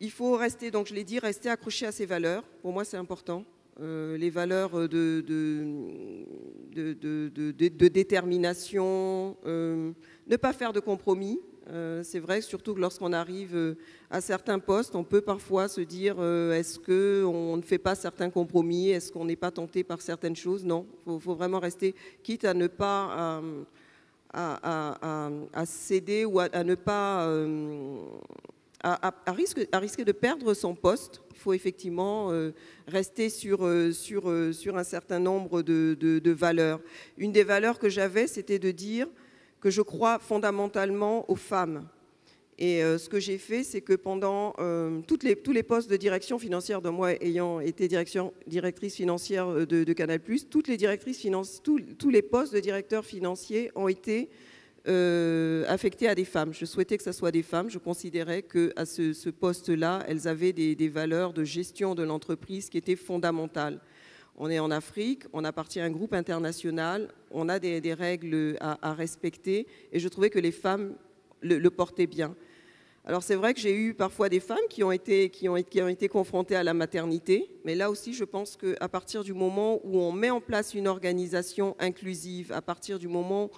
Il faut rester, donc je l'ai dit, rester accroché à ses valeurs. Pour moi, c'est important. Les valeurs de détermination, ne pas faire de compromis. C'est vrai, surtout que lorsqu'on arrive à certains postes, on peut parfois se dire est-ce qu'on ne fait pas certains compromis, est-ce qu'on n'est pas tenté par certaines choses? Non, il faut vraiment rester, quitte à ne pas à céder ou à ne pas à risquer de perdre son poste. Il faut effectivement rester sur un certain nombre de valeurs. Une des valeurs que j'avais, c'était de dire que je crois fondamentalement aux femmes Et ce que j'ai fait, c'est que pendant tous les postes de direction financière, de moi ayant été directrice financière de Canal+, tous les postes de directeur financier ont été affectés à des femmes. Je souhaitais que ce soit des femmes. Je considérais qu'à ce poste-là, elles avaient des valeurs de gestion de l'entreprise qui étaient fondamentales. On est en Afrique, on appartient à un groupe international, on a des règles à respecter, et je trouvais que les femmes le portaient bien. Alors c'est vrai que j'ai eu parfois des femmes qui ont été confrontées à la maternité, mais là aussi je pense qu'à partir du moment où on met en place une organisation inclusive, à partir du moment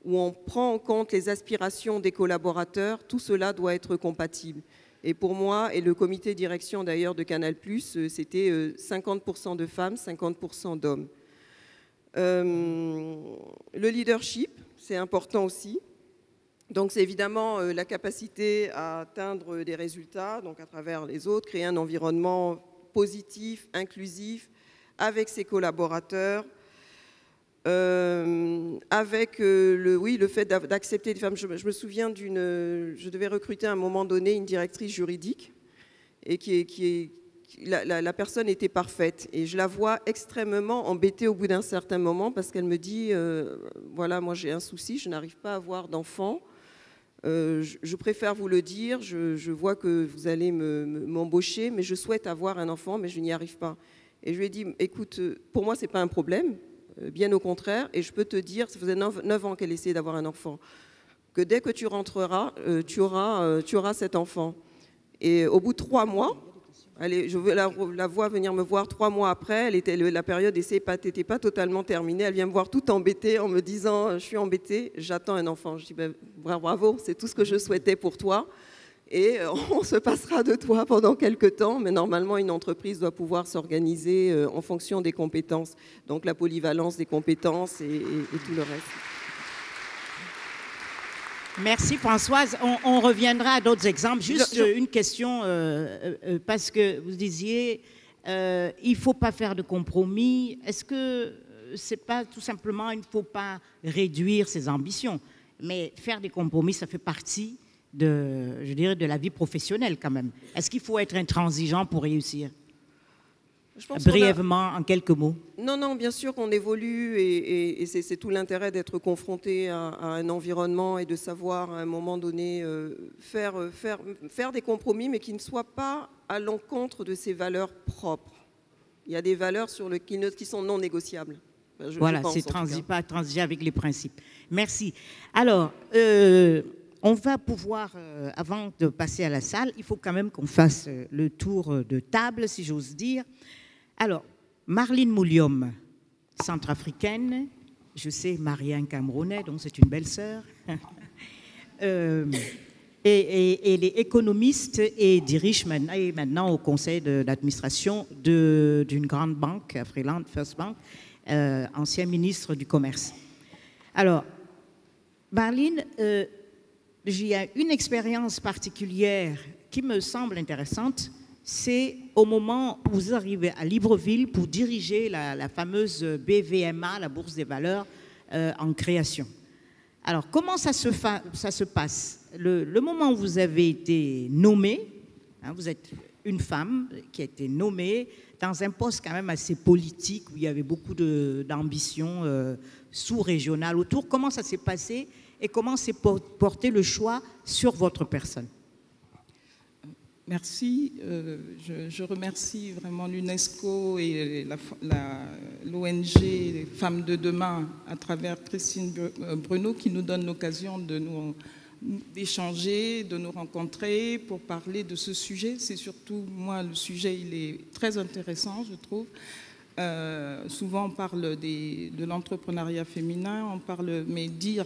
où on prend en compte les aspirations des collaborateurs, tout cela doit être compatible. Et pour moi, et le comité de direction d'ailleurs de Canal+, c'était 50% de femmes, 50% d'hommes. Le leadership, c'est important aussi. Donc c'est évidemment la capacité à atteindre des résultats, donc à travers les autres, créer un environnement positif, inclusif, avec ses collaborateurs, avec le fait d'accepter les femmes. Je me souviens je devais recruter à un moment donné une directrice juridique, et la personne était parfaite. Et je la vois extrêmement embêtée au bout d'un certain moment, parce qu'elle me dit, voilà, moi j'ai un souci, je n'arrive pas à avoir d'enfant. Je préfère vous le dire, je vois que vous allez m'embaucher, mais je souhaite avoir un enfant, mais je n'y arrive pas. Et je lui ai dit, écoute, pour moi, ce n'est pas un problème, bien au contraire, et je peux te dire, ça faisait 9 ans qu'elle essayait d'avoir un enfant, que dès que tu rentreras, tu auras cet enfant. Et au bout de 3 mois, je la vois venir me voir 3 mois après, la période d'essai n'était pas totalement terminée, elle vient me voir toute embêtée en me disant, je suis embêtée, j'attends un enfant. Je dis, ben, bravo, c'est tout ce que je souhaitais pour toi, et on se passera de toi pendant quelques temps, mais normalement une entreprise doit pouvoir s'organiser en fonction des compétences, donc la polyvalence des compétences et tout le reste. Merci Françoise. On reviendra à d'autres exemples. Juste une question, parce que vous disiez, il ne faut pas faire de compromis. Est-ce que ce n'est pas tout simplement, il ne faut pas réduire ses ambitions, mais faire des compromis, ça fait partie de la vie professionnelle quand même. Est-ce qu'il faut être intransigeant pour réussir? Brièvement, en quelques mots. Non, bien sûr qu'on évolue, et c'est tout l'intérêt d'être confronté à un environnement et de savoir à un moment donné faire des compromis, mais qui ne soient pas à l'encontre de ses valeurs propres. Il y a des valeurs qui sont non négociables. Voilà, c'est pas transiger avec les principes. Merci. Alors, on va pouvoir, avant de passer à la salle, il faut quand même qu'on fasse le tour de table, si j'ose dire. Alors, Marlene Mouliom, centrafricaine, je sais, mariée à un Camerounais, donc c'est une belle sœur. Elle est économiste et dirige maintenant au conseil d'administration d'une grande banque, Afriland First Bank, ancien ministre du Commerce. Alors, Marlene, j'ai une expérience particulière qui me semble intéressante. C'est au moment où vous arrivez à Libreville pour diriger la fameuse BVMA, la Bourse des valeurs, en création. Alors, comment ça se passe? Le moment où vous avez été nommée, hein, vous êtes une femme qui a été nommée dans un poste quand même assez politique, où il y avait beaucoup d'ambition sous-régionale autour. Comment ça s'est passé et comment s'est porté le choix sur votre personne? Merci. Je remercie vraiment l'UNESCO et l'ONG Femmes de Demain à travers Christine Bruno qui nous donne l'occasion d'échanger, de nous rencontrer pour parler de ce sujet. C'est surtout, moi, le sujet, il est très intéressant, je trouve. Souvent, on parle de l'entrepreneuriat féminin, mais dire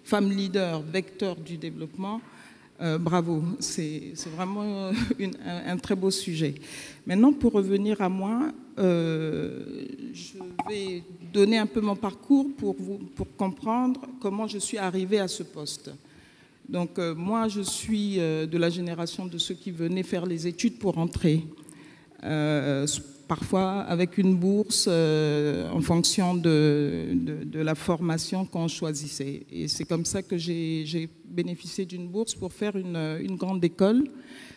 femme leader, vecteur du développement, bravo, c'est vraiment un très beau sujet. Maintenant, pour revenir à moi, je vais donner un peu mon parcours pour comprendre comment je suis arrivée à ce poste. Donc, moi, je suis de la génération de ceux qui venaient faire les études pour entrer. parfois avec une bourse en fonction de la formation qu'on choisissait. Et c'est comme ça que j'ai bénéficié d'une bourse pour faire une grande école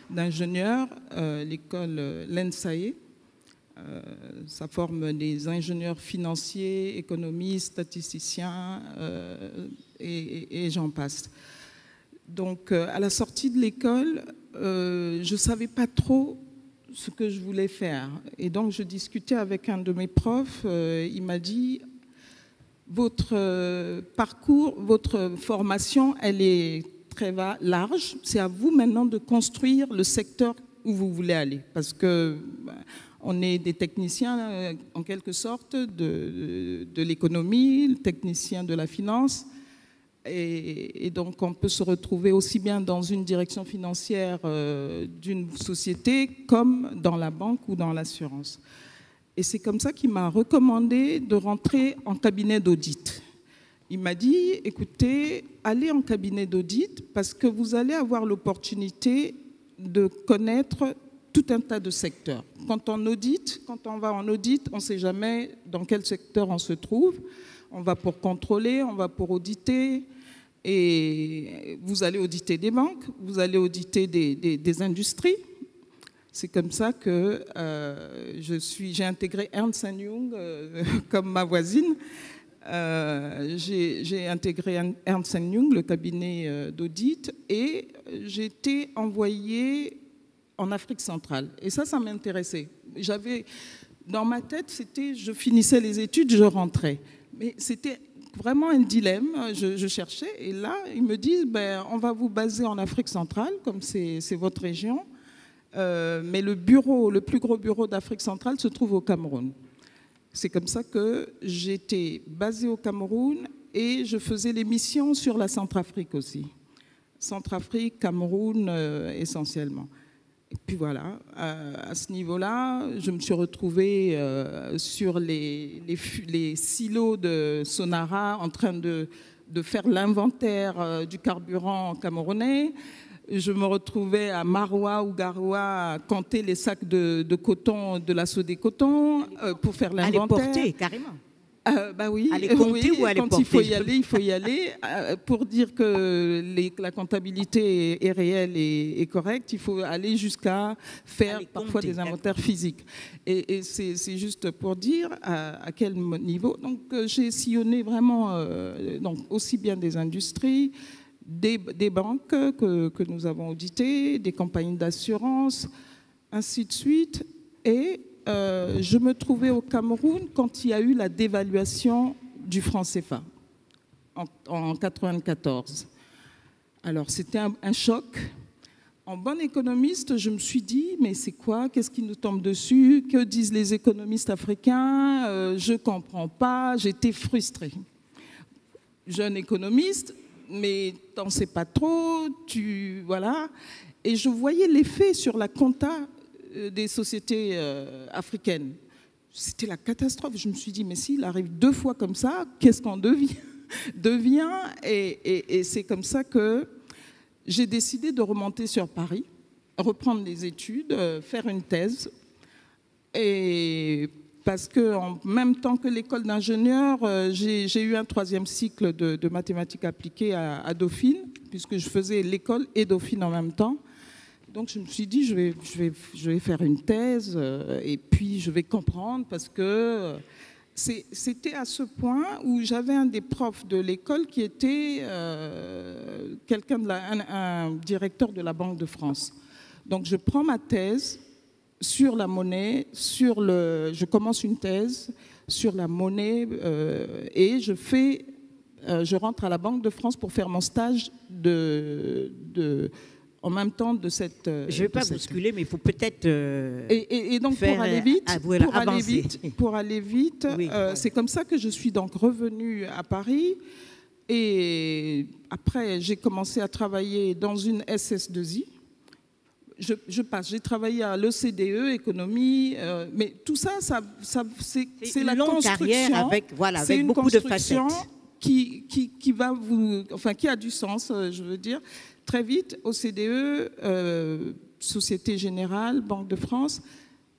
d'ingénieurs, l'école l'ENSAE. Ça forme des ingénieurs financiers, économistes, statisticiens et j'en passe. Donc, à la sortie de l'école, je ne savais pas trop ce que je voulais faire. Et donc, je discutais avec un de mes profs. Il m'a dit, votre parcours, votre formation, elle est très large. C'est à vous maintenant de construire le secteur où vous voulez aller. Parce que on est des techniciens, en quelque sorte, de l'économie, techniciens de la finance. Et donc, on peut se retrouver aussi bien dans une direction financière d'une société comme dans la banque ou dans l'assurance. Et c'est comme ça qu'il m'a recommandé de rentrer en cabinet d'audit. Il m'a dit, écoutez, allez en cabinet d'audit parce que vous allez avoir l'opportunité de connaître tout un tas de secteurs. Quand on va en audit, on ne sait jamais dans quel secteur on se trouve. On va pour contrôler, on va pour auditer. Et vous allez auditer des banques, vous allez auditer des industries. C'est comme ça que j'ai intégré Ernst & Young comme ma voisine. J'ai intégré Ernst & Young, le cabinet d'audit, et j'ai été envoyée en Afrique centrale. Et ça m'intéressait. Dans ma tête, je finissais les études, je rentrais. Mais c'était vraiment un dilemme, je cherchais, et là, ils me disent, on va vous baser en Afrique centrale, comme c'est votre région, mais le plus gros bureau d'Afrique centrale se trouve au Cameroun. C'est comme ça que j'étais basée au Cameroun et je faisais les missions sur la Centrafrique aussi. Centrafrique, Cameroun essentiellement. Et puis voilà, à ce niveau-là, je me suis retrouvée sur les silos de Sonara en train de faire l'inventaire du carburant camerounais. Je me retrouvais à Maroua ou Garoua à compter les sacs de coton de l'assaut des cotons pour faire l'inventaire. À les porter, carrément. Bah oui, à les compter ou à les porter. Quand il faut y aller. Pour dire que la comptabilité est réelle et correcte, il faut aller jusqu'à faire parfois des inventaires physiques. Et c'est juste pour dire à quel niveau. Donc j'ai sillonné vraiment donc, aussi bien des industries, des banques que nous avons auditées, des compagnies d'assurance, ainsi de suite. Et je me trouvais au Cameroun quand il y a eu la dévaluation du franc CFA en 1994. Alors c'était un choc. En bonne économiste, je me suis dit, mais c'est quoi? Qu'est-ce qui nous tombe dessus? Que disent les économistes africains? Je ne comprends pas. J'étais frustrée. Jeune économiste, mais t'en sais pas trop, voilà. Et je voyais l'effet sur la compta des sociétés africaines. C'était la catastrophe. Je me suis dit, mais s'il arrive 2 fois comme ça, qu'est-ce qu'on devient et c'est comme ça que j'ai décidé de remonter sur Paris, reprendre les études, faire une thèse. Et parce qu'en même temps que l'école d'ingénieur, j'ai eu un 3e cycle de mathématiques appliquées à Dauphine, puisque je faisais l'école et Dauphine en même temps. Donc je me suis dit, je vais faire une thèse et puis je vais comprendre parce que c'était à ce point où j'avais un des profs de l'école qui était un directeur de la Banque de France. Donc je prends ma thèse sur la monnaie, je commence une thèse sur la monnaie et je rentre à la Banque de France pour faire mon stage en même temps de cette... Je ne vais pas bousculer, mais il faut peut-être et donc faire, pour aller vite, oui, ouais. C'est comme ça que je suis donc revenue à Paris. Et après, j'ai commencé à travailler dans une SS2I. J'ai travaillé à l'OCDE, économie, mais tout ça, c'est la longue carrière avec beaucoup de facettes. Qui a du sens, je veux dire. Très vite, OCDE, Société Générale, Banque de France.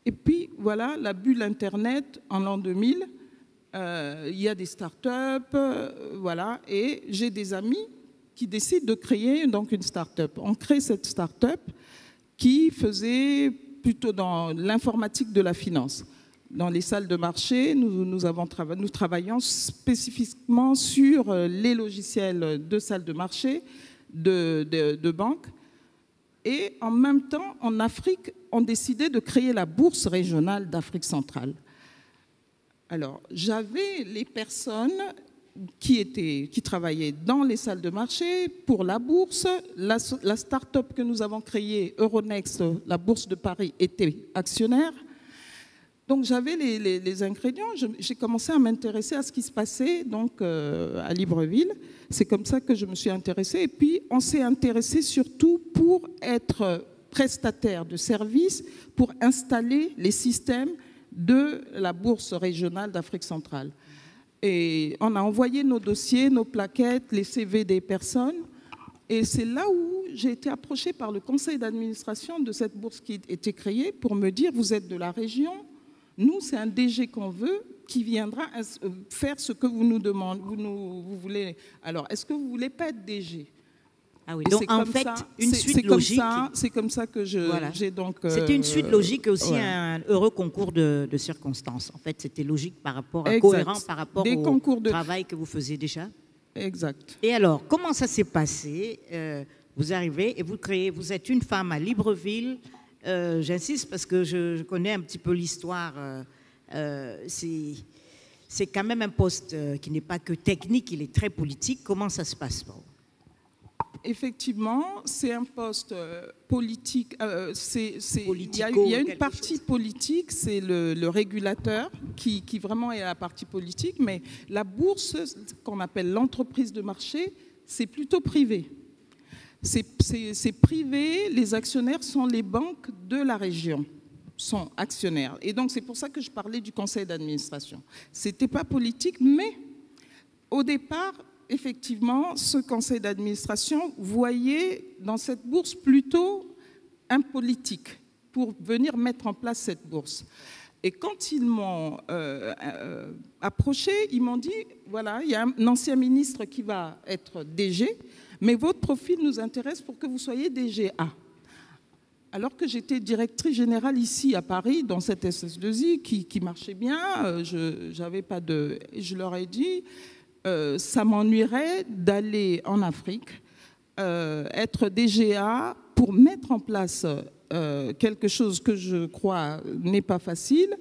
Et puis, voilà, la bulle Internet en l'an 2000, il y a des startups, voilà, et j'ai des amis qui décident de créer donc une start-up. On crée cette start-up qui faisait plutôt dans l'informatique de la finance. Dans les salles de marché, nous travaillons spécifiquement sur les logiciels de salles de marché, de banque. Et en même temps, en Afrique, on décidait de créer la bourse régionale d'Afrique centrale. Alors, j'avais les personnes qui travaillaient dans les salles de marché pour la bourse. La start-up que nous avons créée, Euronext, la bourse de Paris, était actionnaire. Donc, j'avais les ingrédients. J'ai commencé à m'intéresser à ce qui se passait donc, à Libreville. C'est comme ça que je me suis intéressée. Et puis, on s'est intéressé surtout pour être prestataire de services, pour installer les systèmes de la bourse régionale d'Afrique centrale. Et on a envoyé nos dossiers, nos plaquettes, les CV des personnes. Et c'est là où j'ai été approchée par le conseil d'administration de cette bourse qui a été créée pour me dire, vous êtes de la région, nous, c'est un DG qu'on veut qui viendra faire ce que vous nous demandez, vous voulez. Alors, est-ce que vous ne voulez pas être DG? Ah oui, donc en fait, une suite logique. C'est comme ça que j'ai donc... C'était une suite logique et aussi un heureux concours de circonstances. En fait, c'était logique par rapport, cohérent par rapport au travail que vous faisiez déjà. Exact. Et alors, comment ça s'est passé? Vous arrivez et vous êtes une femme à Libreville. J'insiste parce que je connais un petit peu l'histoire. C'est quand même un poste qui n'est pas que technique, il est très politique. Comment ça se passe? Effectivement, c'est un poste politique. Il y a une partie politique, c'est le régulateur qui vraiment est la partie politique, mais la bourse, qu'on appelle l'entreprise de marché, c'est plutôt privé. C'est privé, les actionnaires sont les banques de la région, sont actionnaires. Et donc c'est pour ça que je parlais du conseil d'administration. Ce n'était pas politique, mais au départ, effectivement, ce conseil d'administration voyait dans cette bourse plutôt un politique pour venir mettre en place cette bourse. Et quand ils m'ont approché, ils m'ont dit, voilà, il y a un ancien ministre qui va être DG, mais votre profil nous intéresse pour que vous soyez DGA. Alors que j'étais directrice générale ici à Paris, dans cette SS2I qui marchait bien, je leur ai dit, ça m'ennuierait d'aller en Afrique, être DGA pour mettre en place quelque chose que je crois n'est pas facile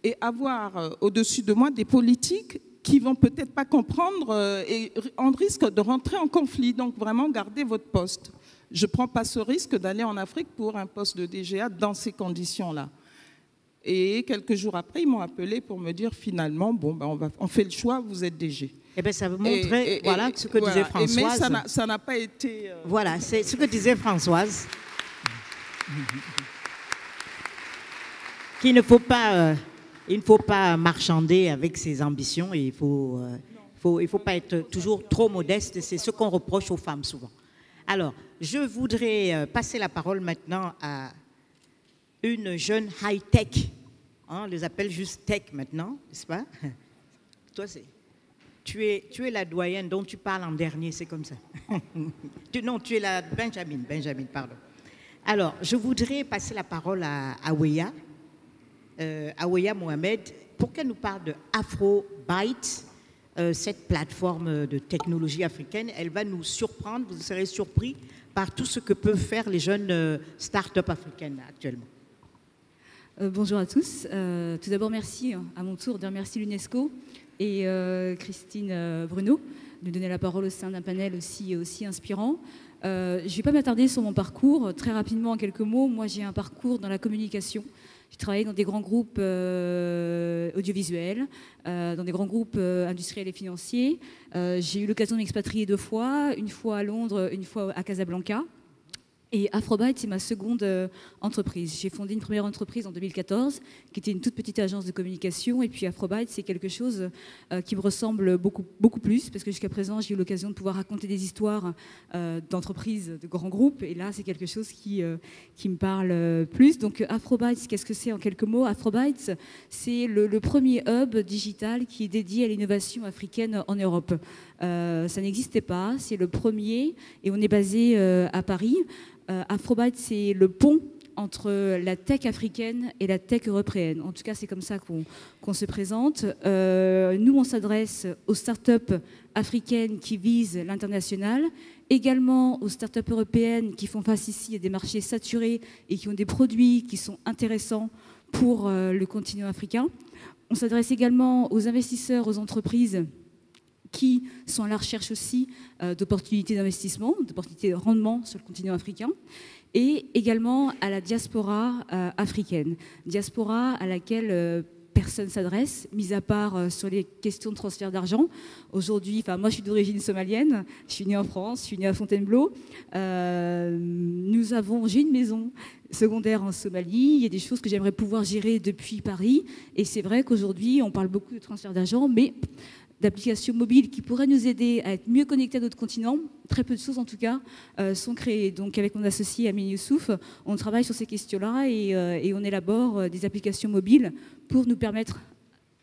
et avoir au-dessus de moi des politiques qui vont peut-être pas comprendre et on risque de rentrer en conflit. Donc vraiment, gardez votre poste. Je ne prends pas ce risque d'aller en Afrique pour un poste de DGA dans ces conditions-là. Et quelques jours après, ils m'ont appelé pour me dire finalement, bon, ben on fait le choix, vous êtes DG. Eh bien, ça vous montrait, voilà, ce que disait Françoise. Mais ça n'a pas été... Voilà, c'est ce que disait Françoise. Qu'il ne faut pas, il ne faut pas marchander avec ses ambitions et il faut pas être toujours trop modeste. C'est ce qu'on reproche aux femmes souvent. Alors, je voudrais passer la parole maintenant à une jeune high-tech. On les appelle juste tech maintenant, n'est-ce pas? Toi, tu es la doyenne dont tu parles en dernier, c'est comme ça. Non, tu es la Benjamin, pardon. Alors, je voudrais passer la parole à Aweya Mohamed, pour qu'elle nous parle de Afrobyte, cette plateforme de technologie africaine. Elle va nous surprendre, vous serez surpris par tout ce que peuvent faire les jeunes start-up africaines actuellement. Bonjour à tous. Tout d'abord, merci à mon tour de remercier l'UNESCO et Christine Bruno de donner la parole au sein d'un panel aussi inspirant. Je ne vais pas m'attarder sur mon parcours. Très rapidement, en quelques mots, moi j'ai un parcours dans la communication. J'ai travaillé dans des grands groupes audiovisuels, dans des grands groupes industriels et financiers. J'ai eu l'occasion de m'expatrier 2 fois, une fois à Londres, une fois à Casablanca. Et Afrobyte, c'est ma seconde entreprise. J'ai fondé une première entreprise en 2014, qui était une toute petite agence de communication. Et puis Afrobyte, c'est quelque chose qui me ressemble beaucoup, beaucoup plus, parce que jusqu'à présent, j'ai eu l'occasion de pouvoir raconter des histoires d'entreprises, de grands groupes. Et là, c'est quelque chose qui me parle plus. Donc Afrobyte, qu'est-ce que c'est en quelques mots? Afrobyte, c'est le premier hub digital qui est dédié à l'innovation africaine en Europe. Ça n'existait pas, c'est le premier, et on est basé à Paris. Afrobyte, c'est le pont entre la tech africaine et la tech européenne. En tout cas, c'est comme ça qu'on se présente. Nous, on s'adresse aux startups africaines qui visent l'international, également aux startups européennes qui font face ici à des marchés saturés et qui ont des produits qui sont intéressants pour le continent africain. On s'adresse également aux investisseurs, aux entreprises qui sont à la recherche aussi d'opportunités d'investissement, d'opportunités de rendement sur le continent africain, et également à la diaspora africaine. Diaspora à laquelle personne s'adresse, mis à part sur les questions de transfert d'argent. Aujourd'hui, moi je suis d'origine somalienne, je suis née en France, je suis née à Fontainebleau. J'ai une maison secondaire en Somalie, il y a des choses que j'aimerais pouvoir gérer depuis Paris, et c'est vrai qu'aujourd'hui on parle beaucoup de transfert d'argent, mais d'applications mobiles qui pourraient nous aider à être mieux connectés à notre continent, très peu de choses en tout cas sont créées. Donc avec mon associé Amine Youssouf, on travaille sur ces questions-là et on élabore des applications mobiles pour nous permettre,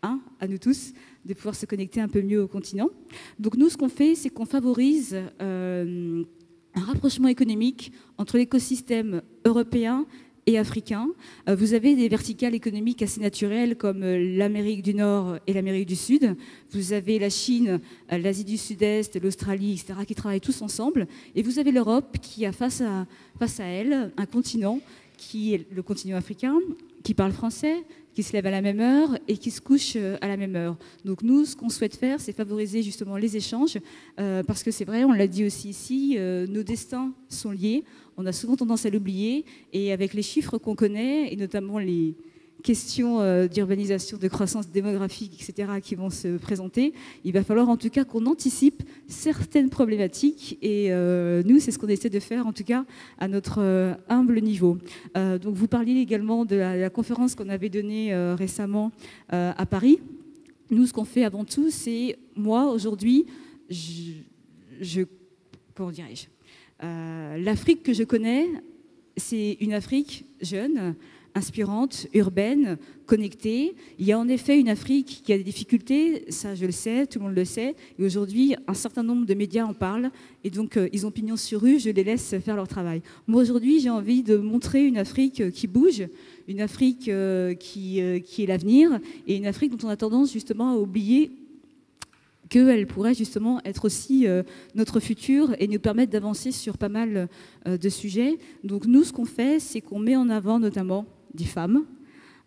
à nous tous, de pouvoir se connecter un peu mieux au continent. Donc nous, ce qu'on fait, c'est qu'on favorise un rapprochement économique entre l'écosystème européen et africain. Vous avez des verticales économiques assez naturelles comme l'Amérique du Nord et l'Amérique du Sud. Vous avez la Chine, l'Asie du Sud-Est, l'Australie, etc., qui travaillent tous ensemble. Et vous avez l'Europe qui a face à elle un continent qui est le continent africain, qui parle français, qui se lève à la même heure et qui se couche à la même heure. Donc nous, ce qu'on souhaite faire, c'est favoriser justement les échanges, parce que c'est vrai, on l'a dit aussi ici, nos destins sont liés. On a souvent tendance à l'oublier, et avec les chiffres qu'on connaît, et notamment les questions d'urbanisation, de croissance démographique, etc., qui vont se présenter, il va falloir en tout cas qu'on anticipe certaines problématiques, et nous, c'est ce qu'on essaie de faire, en tout cas, à notre humble niveau. Donc vous parliez également de la conférence qu'on avait donnée récemment à Paris. Nous, ce qu'on fait avant tout, c'est, moi, aujourd'hui, comment dirais-je, l'Afrique que je connais, c'est une Afrique jeune, inspirante, urbaine, connectée. Il y a en effet une Afrique qui a des difficultés, ça je le sais, tout le monde le sait. Et aujourd'hui, un certain nombre de médias en parlent. Et donc, ils ont pignon sur rue, je les laisse faire leur travail. Moi, aujourd'hui, j'ai envie de montrer une Afrique qui bouge, une Afrique qui est l'avenir, et une Afrique dont on a tendance justement à oublier qu'elle pourrait justement être aussi notre futur et nous permettre d'avancer sur pas mal de sujets. Donc nous, ce qu'on fait, c'est qu'on met en avant notamment des femmes.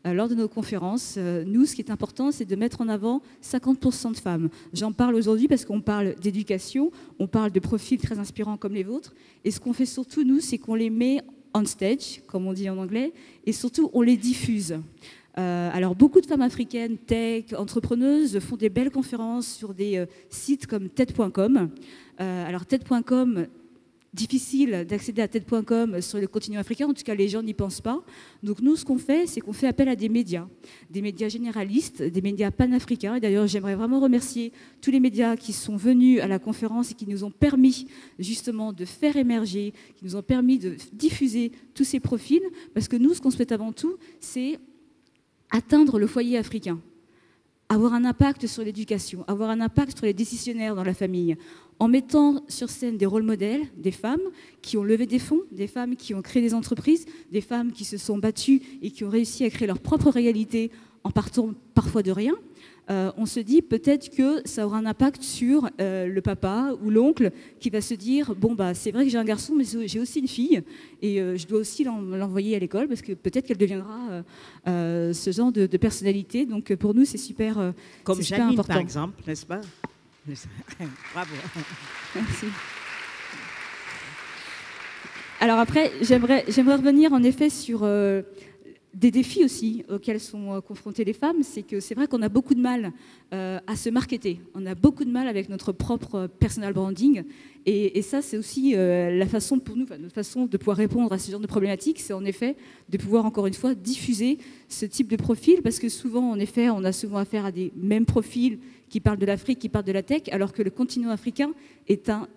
Lors de nos conférences, nous, ce qui est important, c'est de mettre en avant 50% de femmes. J'en parle aujourd'hui parce qu'on parle d'éducation, on parle de profils très inspirants comme les vôtres. Et ce qu'on fait surtout, nous, c'est qu'on les met on stage, comme on dit en anglais, et surtout, on les diffuse. Alors, beaucoup de femmes africaines, tech, entrepreneuses, font des belles conférences sur des sites comme TED.com. Alors, TED.com, difficile d'accéder à TED.com sur le continent africain, en tout cas, les gens n'y pensent pas. Donc, nous, ce qu'on fait, c'est qu'on fait appel à des médias généralistes, des médias panafricains. Et d'ailleurs, j'aimerais vraiment remercier tous les médias qui sont venus à la conférence et qui nous ont permis, justement, de faire émerger, qui nous ont permis de diffuser tous ces profils. Parce que nous, ce qu'on souhaite avant tout, c'est atteindre le foyer africain, avoir un impact sur l'éducation, avoir un impact sur les décisionnaires dans la famille, en mettant sur scène des rôles modèles, des femmes qui ont levé des fonds, des femmes qui ont créé des entreprises, des femmes qui se sont battues et qui ont réussi à créer leur propre réalité en partant parfois de rien. On se dit peut-être que ça aura un impact sur le papa ou l'oncle qui va se dire bon bah c'est vrai que j'ai un garçon mais j'ai aussi une fille et je dois aussi l'envoyer à l'école parce que peut-être qu'elle deviendra ce genre de personnalité. Donc pour nous c'est super comme super Janine important. par exemple, n'est-ce pas? Bravo. Merci. Alors après j'aimerais revenir en effet sur des défis aussi auxquels sont confrontées les femmes, c'est que c'est vrai qu'on a beaucoup de mal à se marketer. On a beaucoup de mal avec notre propre personal branding. Et ça, c'est aussi la façon pour nous, notre façon de pouvoir répondre à ce genre de problématiques, c'est en effet de pouvoir, encore une fois, diffuser ce type de profil, parce que souvent, en effet, on a souvent affaire à des mêmes profils qui parlent de l'Afrique, qui parlent de la tech, alors que le continent africain est un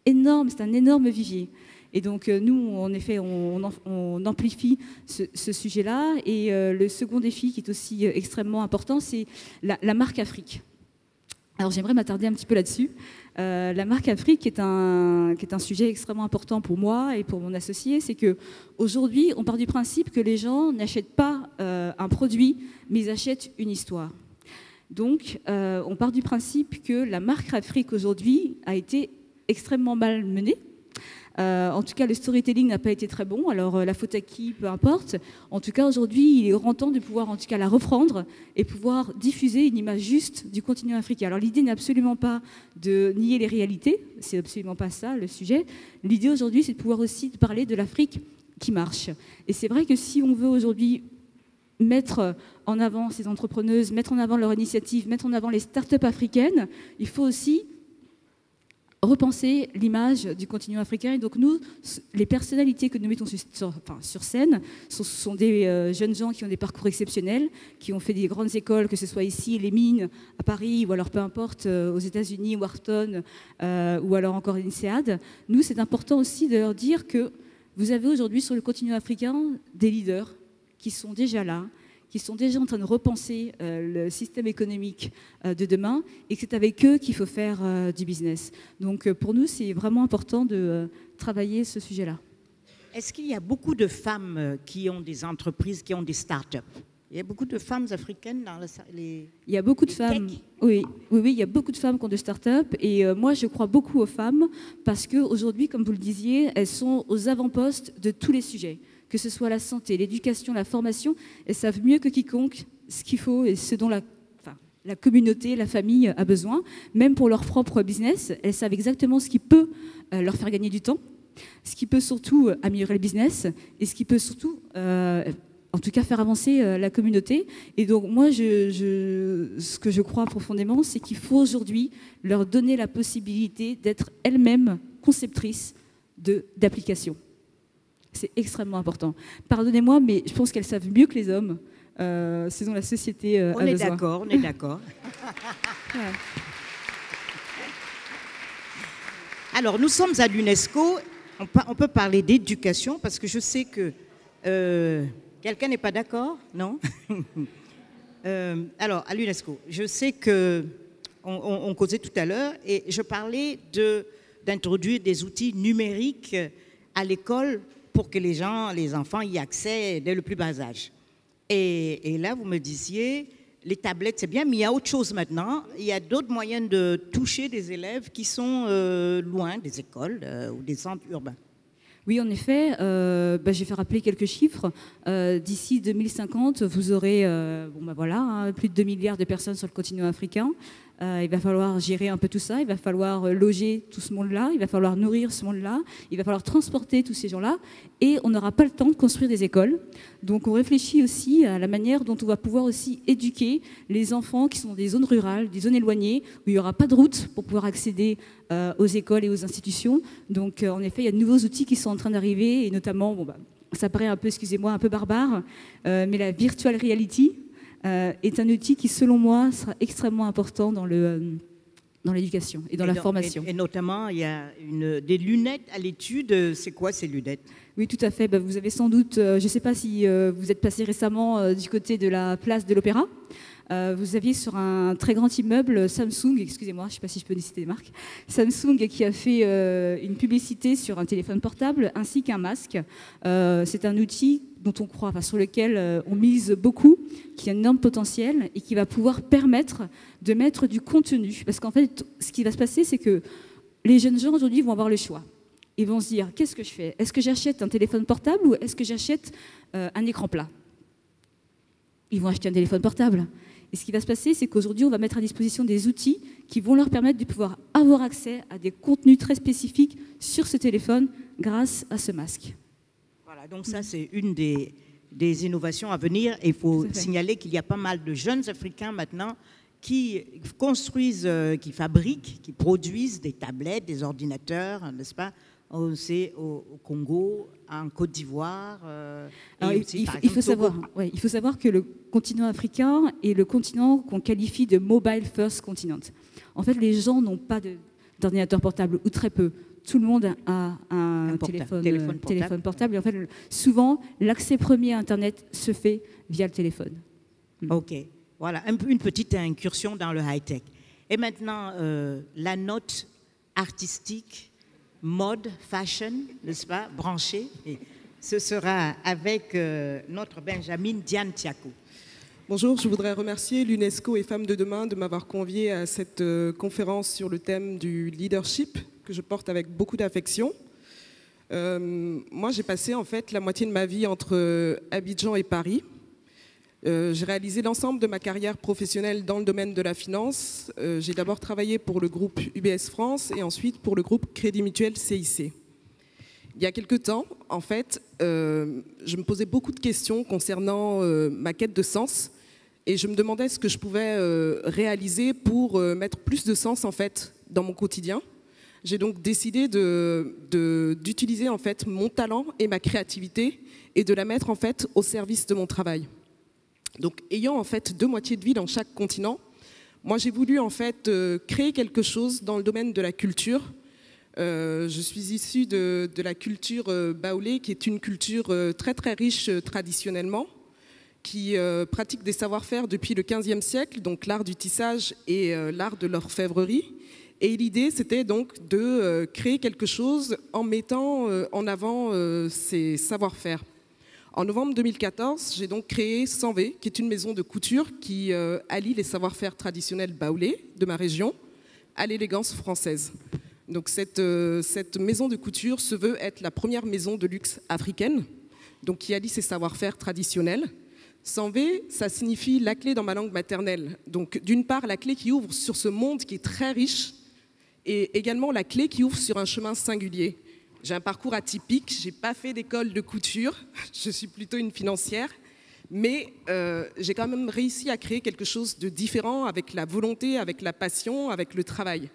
énorme vivier. Et donc, nous, en effet, on amplifie ce sujet-là. Et le second défi, qui est aussi extrêmement important, c'est la marque Afrique. Alors, j'aimerais m'attarder un petit peu là-dessus. La marque Afrique est un sujet extrêmement important pour moi et pour mon associé. C'est qu'aujourd'hui, on part du principe que les gens n'achètent pas un produit, mais ils achètent une histoire. Donc, on part du principe que la marque Afrique, aujourd'hui, a été extrêmement mal menée. En tout cas, le storytelling n'a pas été très bon. Alors, la faute à qui, peu importe. En tout cas, aujourd'hui, il est grand temps de pouvoir, en tout cas, la reprendre et pouvoir diffuser une image juste du continent africain. Alors, l'idée n'est absolument pas de nier les réalités. C'est absolument pas ça, le sujet. L'idée, aujourd'hui, c'est de pouvoir aussi parler de l'Afrique qui marche. Et c'est vrai que si on veut, aujourd'hui, mettre en avant ces entrepreneuses, mettre en avant leur initiative, mettre en avant les startups africaines, il faut aussi repenser l'image du continent africain. Et donc nous, les personnalités que nous mettons sur scène sont des jeunes gens qui ont des parcours exceptionnels, qui ont fait des grandes écoles, que ce soit ici, les mines, à Paris, ou alors peu importe, aux États-Unis, Wharton, ou alors encore l'INSEAD. Nous, c'est important aussi de leur dire que vous avez aujourd'hui sur le continent africain des leaders qui sont déjà là, qui sont déjà en train de repenser le système économique de demain, et que c'est avec eux qu'il faut faire du business. Donc pour nous, c'est vraiment important de travailler ce sujet-là. Est-ce qu'il y a beaucoup de femmes qui ont des entreprises, qui ont des start-up? Il y a beaucoup de femmes africaines dans les... Il y a beaucoup de femmes. Oui, il y a beaucoup de femmes qui ont des start-up. Et moi, je crois beaucoup aux femmes parce qu'aujourd'hui, comme vous le disiez, elles sont aux avant-postes de tous les sujets. Que ce soit la santé, l'éducation, la formation, elles savent mieux que quiconque ce qu'il faut et ce dont la communauté, la famille a besoin. Même pour leur propre business, elles savent exactement ce qui peut leur faire gagner du temps, ce qui peut surtout améliorer le business et ce qui peut surtout, en tout cas, faire avancer la communauté. Et donc, moi, ce que je crois profondément, c'est qu'il faut aujourd'hui leur donner la possibilité d'être elles-mêmes conceptrices d'applications. C'est extrêmement important. Pardonnez-moi, mais je pense qu'elles savent mieux que les hommes ce dont la société a besoin. On est d'accord. Ouais. Alors, nous sommes à l'UNESCO. On peut parler d'éducation parce que je sais que quelqu'un n'est pas d'accord, non? Alors, à l'UNESCO, je sais qu'on causait tout à l'heure et je parlais d'introduire des outils numériques à l'école pour que les enfants y aient accès dès le plus bas âge. Et là, vous me disiez, les tablettes, c'est bien, mais il y a autre chose maintenant. Il y a d'autres moyens de toucher des élèves qui sont loin des écoles ou des centres urbains. Oui, en effet, j'ai fait rappeler quelques chiffres. D'ici 2050, vous aurez plus de 2 milliards de personnes sur le continent africain. Il va falloir gérer un peu tout ça, il va falloir loger tout ce monde-là, il va falloir nourrir ce monde-là, il va falloir transporter tous ces gens-là, et on n'aura pas le temps de construire des écoles. Donc on réfléchit aussi à la manière dont on va pouvoir aussi éduquer les enfants qui sont dans des zones rurales, des zones éloignées, où il n'y aura pas de route pour pouvoir accéder aux écoles et aux institutions. Donc en effet, il y a de nouveaux outils qui sont en train d'arriver, et notamment, ça paraît un peu, excusez-moi, un peu barbare, mais la virtual reality, est un outil qui, selon moi, sera extrêmement important dans l'éducation et dans la formation. Et notamment, il y a des lunettes à l'étude. C'est quoi ces lunettes? Oui, tout à fait. Vous avez sans doute, je ne sais pas si vous êtes passé récemment du côté de la place de l'Opéra. Vous aviez sur un très grand immeuble Samsung, excusez-moi, je ne sais pas si je peux citer des marques, Samsung qui a fait une publicité sur un téléphone portable ainsi qu'un masque. C'est un outil dont on croit, sur lequel on mise beaucoup, qui a un énorme potentiel et qui va pouvoir permettre de mettre du contenu. Parce qu'en fait, ce qui va se passer, c'est que les jeunes gens aujourd'hui vont avoir le choix. Ils vont se dire, qu'est-ce que je fais? Est-ce que j'achète un téléphone portable ou est-ce que j'achète un écran plat? Ils vont acheter un téléphone portable. Et ce qui va se passer, c'est qu'aujourd'hui, on va mettre à disposition des outils qui vont leur permettre de pouvoir avoir accès à des contenus très spécifiques sur ce téléphone grâce à ce masque. Voilà, donc ça, c'est une des des innovations à venir. Et il faut signaler qu'il y a pas mal de jeunes Africains maintenant qui construisent, qui fabriquent, qui produisent des tablettes, des ordinateurs, n'est-ce pas, aussi au Congo, en Côte d'Ivoire. Il faut savoir que le continent africain est le continent qu'on qualifie de mobile first continent. En fait, les gens n'ont pas d'ordinateur portable, ou très peu. Tout le monde a un téléphone portable. Et en fait, souvent, l'accès premier à Internet se fait via le téléphone. OK. Voilà, une petite incursion dans le high-tech. Et maintenant, la note artistique, mode, fashion, n'est-ce pas, branchée. Et ce sera avec notre Benjamin Diane Tiako. Bonjour, je voudrais remercier l'UNESCO et Femmes de Demain de m'avoir conviée à cette conférence sur le thème du leadership que je porte avec beaucoup d'affection. Moi, j'ai passé en fait la moitié de ma vie entre Abidjan et Paris. J'ai réalisé l'ensemble de ma carrière professionnelle dans le domaine de la finance. J'ai d'abord travaillé pour le groupe UBS France et ensuite pour le groupe Crédit Mutuel CIC. Il y a quelque temps, en fait, je me posais beaucoup de questions concernant ma quête de sens et je me demandais ce que je pouvais réaliser pour mettre plus de sens en fait dans mon quotidien. J'ai donc décidé d'utiliser en fait mon talent et ma créativité et de la mettre en fait au service de mon travail. Donc, ayant en fait 2 moitiés de vie dans chaque continent, moi j'ai voulu en fait créer quelque chose dans le domaine de la culture. Je suis issue de la culture baoulé, qui est une culture très très riche traditionnellement, qui pratique des savoir-faire depuis le XVe siècle, donc l'art du tissage et l'art de l'orfèvrerie. Et l'idée, c'était donc de créer quelque chose en mettant en avant ces savoir-faire. En novembre 2014, j'ai donc créé Sanvé, qui est une maison de couture qui allie les savoir-faire traditionnels baoulés de ma région à l'élégance française. Donc cette maison de couture se veut être la première maison de luxe africaine, donc qui allie ses savoir-faire traditionnels. Sanvé, ça signifie la clé dans ma langue maternelle. Donc d'une part, la clé qui ouvre sur ce monde qui est très riche, et également la clé qui ouvre sur un chemin singulier. J'ai un parcours atypique, je n'ai pas fait d'école de couture, je suis plutôt une financière, mais j'ai quand même réussi à créer quelque chose de différent avec la volonté, avec la passion, avec le travail.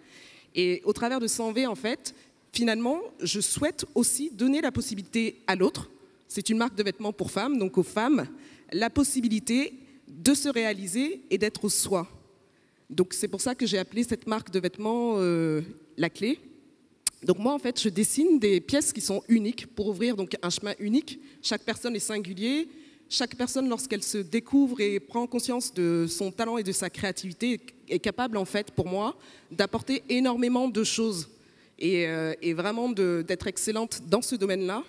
Et au travers de Sanvé, en fait, finalement, je souhaite aussi donner la possibilité à l'autre, c'est une marque de vêtements pour femmes, donc aux femmes, la possibilité de se réaliser et d'être soi. Donc c'est pour ça que j'ai appelé cette marque de vêtements la clé. Donc moi, en fait, je dessine des pièces qui sont uniques pour ouvrir donc un chemin unique. Chaque personne est singulier. Chaque personne, lorsqu'elle se découvre et prend conscience de son talent et de sa créativité, est capable, en fait, pour moi, d'apporter énormément de choses et vraiment d'être excellente dans ce domaine-là.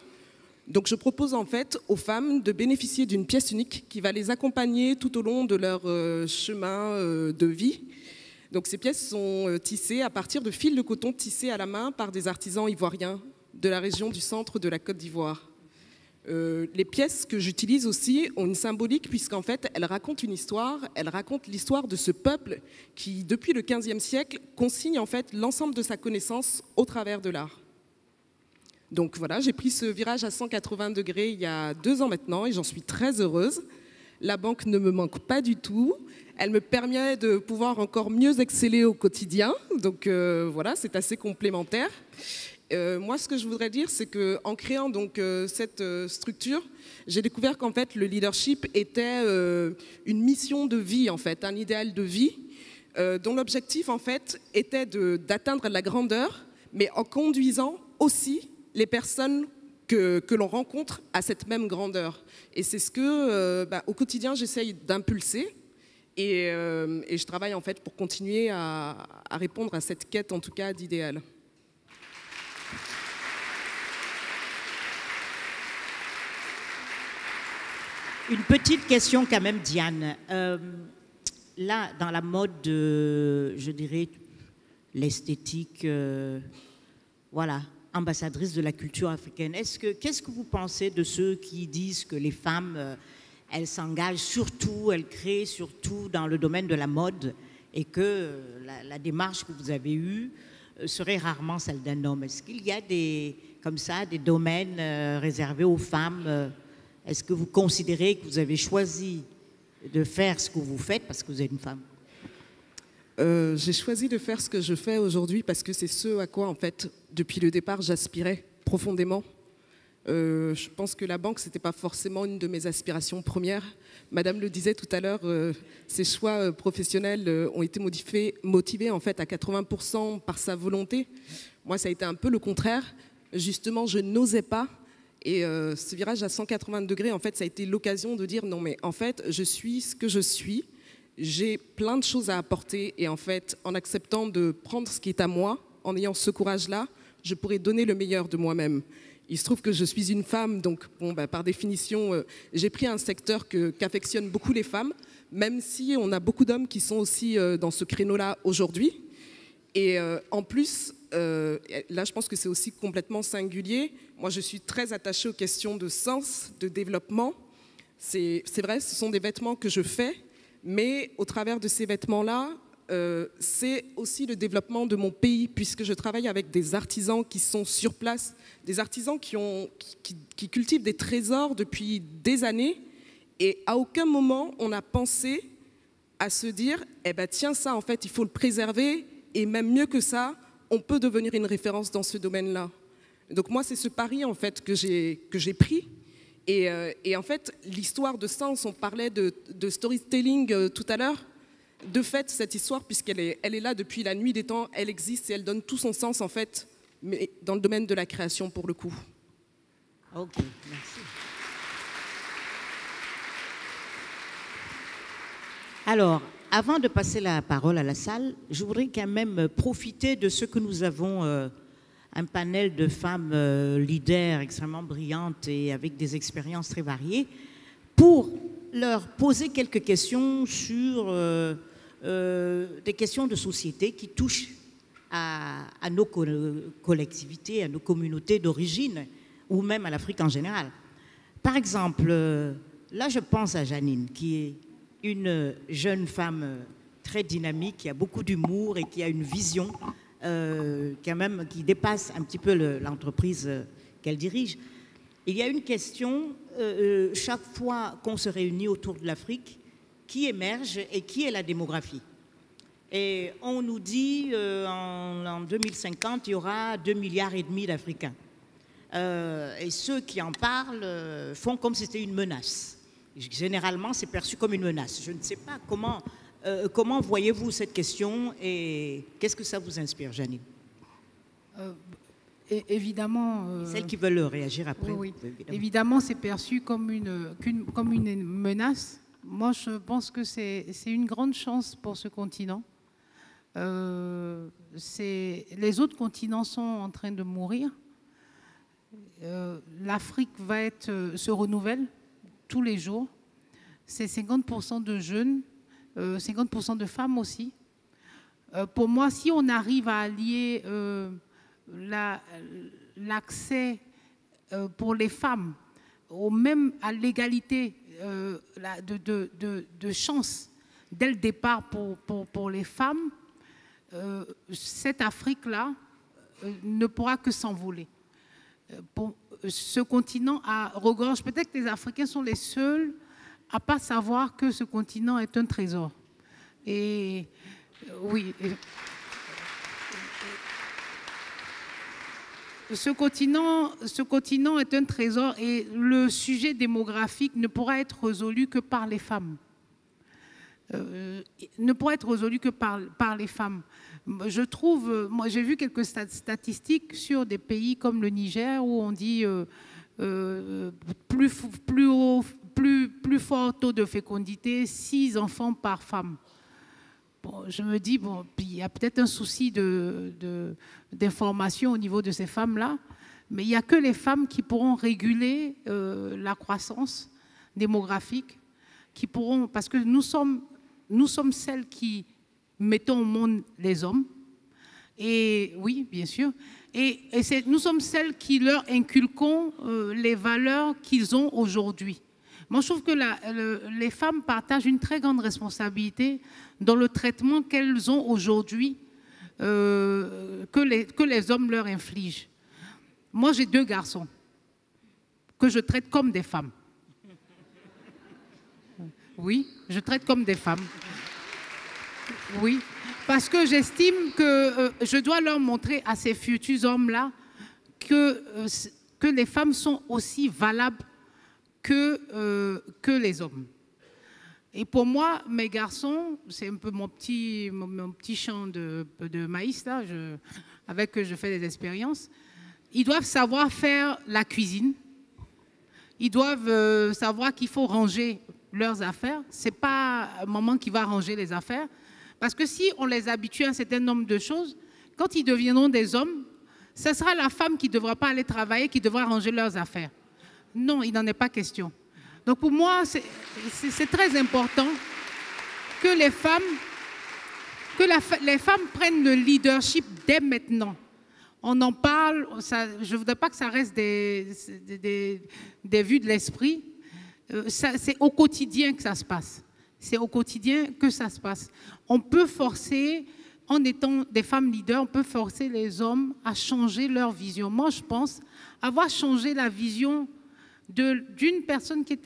Donc je propose, en fait, aux femmes de bénéficier d'une pièce unique qui va les accompagner tout au long de leur chemin de vie. Donc ces pièces sont tissées à partir de fils de coton tissés à la main par des artisans ivoiriens de la région du centre de la Côte d'Ivoire. Les pièces que j'utilise aussi ont une symbolique puisqu'en fait elles racontent une histoire, elles racontent l'histoire de ce peuple qui depuis le XVe siècle consigne en fait l'ensemble de sa connaissance au travers de l'art. Donc voilà, j'ai pris ce virage à 180 degrés il y a 2 ans maintenant et j'en suis très heureuse. La banque ne me manque pas du tout. Elle me permet de pouvoir encore mieux exceller au quotidien. Donc voilà, c'est assez complémentaire. Moi, ce que je voudrais dire, c'est qu'en créant donc, cette structure, j'ai découvert qu'en fait, le leadership était une mission de vie, en fait, un idéal de vie, dont l'objectif, en fait, était d'atteindre la grandeur, mais en conduisant aussi les personnes que l'on rencontre à cette même grandeur. Et c'est ce que, au quotidien, j'essaye d'impulser. Et je travaille en fait pour continuer à répondre à cette quête, en tout cas, d'idéal. Une petite question quand même, Diane. Là, dans la mode, je dirais, l'esthétique, voilà, ambassadrice de la culture africaine, qu'est-ce que vous pensez de ceux qui disent que les femmes, elles s'engagent surtout, elles créent surtout dans le domaine de la mode et que la démarche que vous avez eue serait rarement celle d'un homme? Est-ce qu'il y a comme ça, des domaines réservés aux femmes Est-ce que vous considérez que vous avez choisi de faire ce que vous faites parce que vous êtes une femme? J'ai choisi de faire ce que je fais aujourd'hui parce que c'est ce à quoi, en fait, depuis le départ, j'aspirais profondément. Je pense que la banque, ce n'était pas forcément une de mes aspirations premières. Madame le disait tout à l'heure, ses choix professionnels ont été motivés en fait, à 80% par sa volonté. Moi, ça a été un peu le contraire. Justement, je n'osais pas. Et ce virage à 180 degrés, en fait, ça a été l'occasion de dire non, mais en fait, je suis ce que je suis. J'ai plein de choses à apporter. Et en fait, en acceptant de prendre ce qui est à moi, en ayant ce courage-là, je pourrais donner le meilleur de moi-même. Il se trouve que je suis une femme, donc bon, par définition, j'ai pris un secteur qu'affectionnent beaucoup les femmes, même si on a beaucoup d'hommes qui sont aussi dans ce créneau-là aujourd'hui. Et en plus, là je pense que c'est aussi complètement singulier. Moi je suis très attachée aux questions de sens, de développement. C'est vrai, ce sont des vêtements que je fais, mais au travers de ces vêtements-là, c'est aussi le développement de mon pays, puisque je travaille avec des artisans qui sont sur place, des artisans qui cultivent des trésors depuis des années, et à aucun moment on a pensé à se dire eh ben tiens, ça en fait il faut le préserver, et même mieux que ça, on peut devenir une référence dans ce domaine-là. Donc moi c'est ce pari en fait que j'ai pris. Et en fait l'histoire de sens, on parlait de storytelling tout à l'heure. De fait, cette histoire, puisqu'elle est là depuis la nuit des temps, elle existe et elle donne tout son sens, en fait, mais dans le domaine de la création, pour le coup. Ok, merci. Alors, avant de passer la parole à la salle, je voudrais quand même profiter de ce que nous avons un panel de femmes leaders extrêmement brillantes et avec des expériences très variées, pour leur poser quelques questions sur des questions de société qui touchent à nos collectivités, à nos communautés d'origine, ou même à l'Afrique en général. Par exemple, là je pense à Janine, qui est une jeune femme très dynamique, qui a beaucoup d'humour et qui a une vision quand même qui dépasse un petit peu l'entreprise qu'elle dirige. Il y a une question, chaque fois qu'on se réunit autour de l'Afrique, qui émerge et qui est la démographie. Et on nous dit en 2050, il y aura 2,5 milliards d'Africains. Et ceux qui en parlent font comme si c'était une menace. Généralement, c'est perçu comme une menace. Je ne sais pas comment voyez-vous cette question et qu'est-ce que ça vous inspire, Janine? Évidemment... Celles qui veulent réagir après. Oui. Évidemment, c'est perçu comme une menace. Moi, je pense que c'est une grande chance pour ce continent. Les autres continents sont en train de mourir. L'Afrique se renouvelle tous les jours. C'est 50% de jeunes, 50% de femmes aussi. Pour moi, si on arrive à allier l'accès pour les femmes, même à l'égalité de chance dès le départ pour les femmes, cette Afrique-là ne pourra que s'envoler. Ce continent regorge, peut-être que les Africains sont les seuls à ne pas savoir que ce continent est un trésor. Et oui. Ce continent est un trésor et le sujet démographique ne pourra être résolu que par les femmes. Ne pourra être résolu que par les femmes. Je trouve, moi j'ai vu quelques statistiques sur des pays comme le Niger où on dit plus fort taux de fécondité, 6 enfants par femme. Bon, je me dis, bon, il y a peut-être un souci d'information au niveau de ces femmes-là, mais il n'y a que les femmes qui pourront réguler la croissance démographique, qui pourront, parce que nous sommes celles qui mettons au monde les hommes, et oui, bien sûr, et nous sommes celles qui leur inculquons les valeurs qu'ils ont aujourd'hui. Moi, je trouve que les femmes partagent une très grande responsabilité dans le traitement qu'elles ont aujourd'hui, que les hommes leur infligent. Moi, j'ai 2 garçons que je traite comme des femmes. Oui, je traite comme des femmes. Oui, parce que j'estime que je dois leur montrer à ces futurs hommes-là que les femmes sont aussi valables que les hommes. Et pour moi, mes garçons, c'est un peu mon petit champ de maïs, là, avec que je fais des expériences. Ils doivent savoir faire la cuisine. Ils doivent savoir qu'il faut ranger leurs affaires. Ce n'est pas un moment qui va ranger les affaires. Parce que si on les habitue à un certain nombre de choses, quand ils deviendront des hommes, ce sera la femme qui ne devra pas aller travailler, qui devra ranger leurs affaires. Non, il n'en est pas question. Donc pour moi, c'est très important que les femmes prennent le leadership dès maintenant. On en parle, je ne voudrais pas que ça reste des vues de l'esprit. C'est au quotidien que ça se passe. C'est au quotidien que ça se passe. On peut forcer, en étant des femmes leaders, on peut forcer les hommes à changer leur vision. Moi, je pense avoir changé la vision d'une personne qui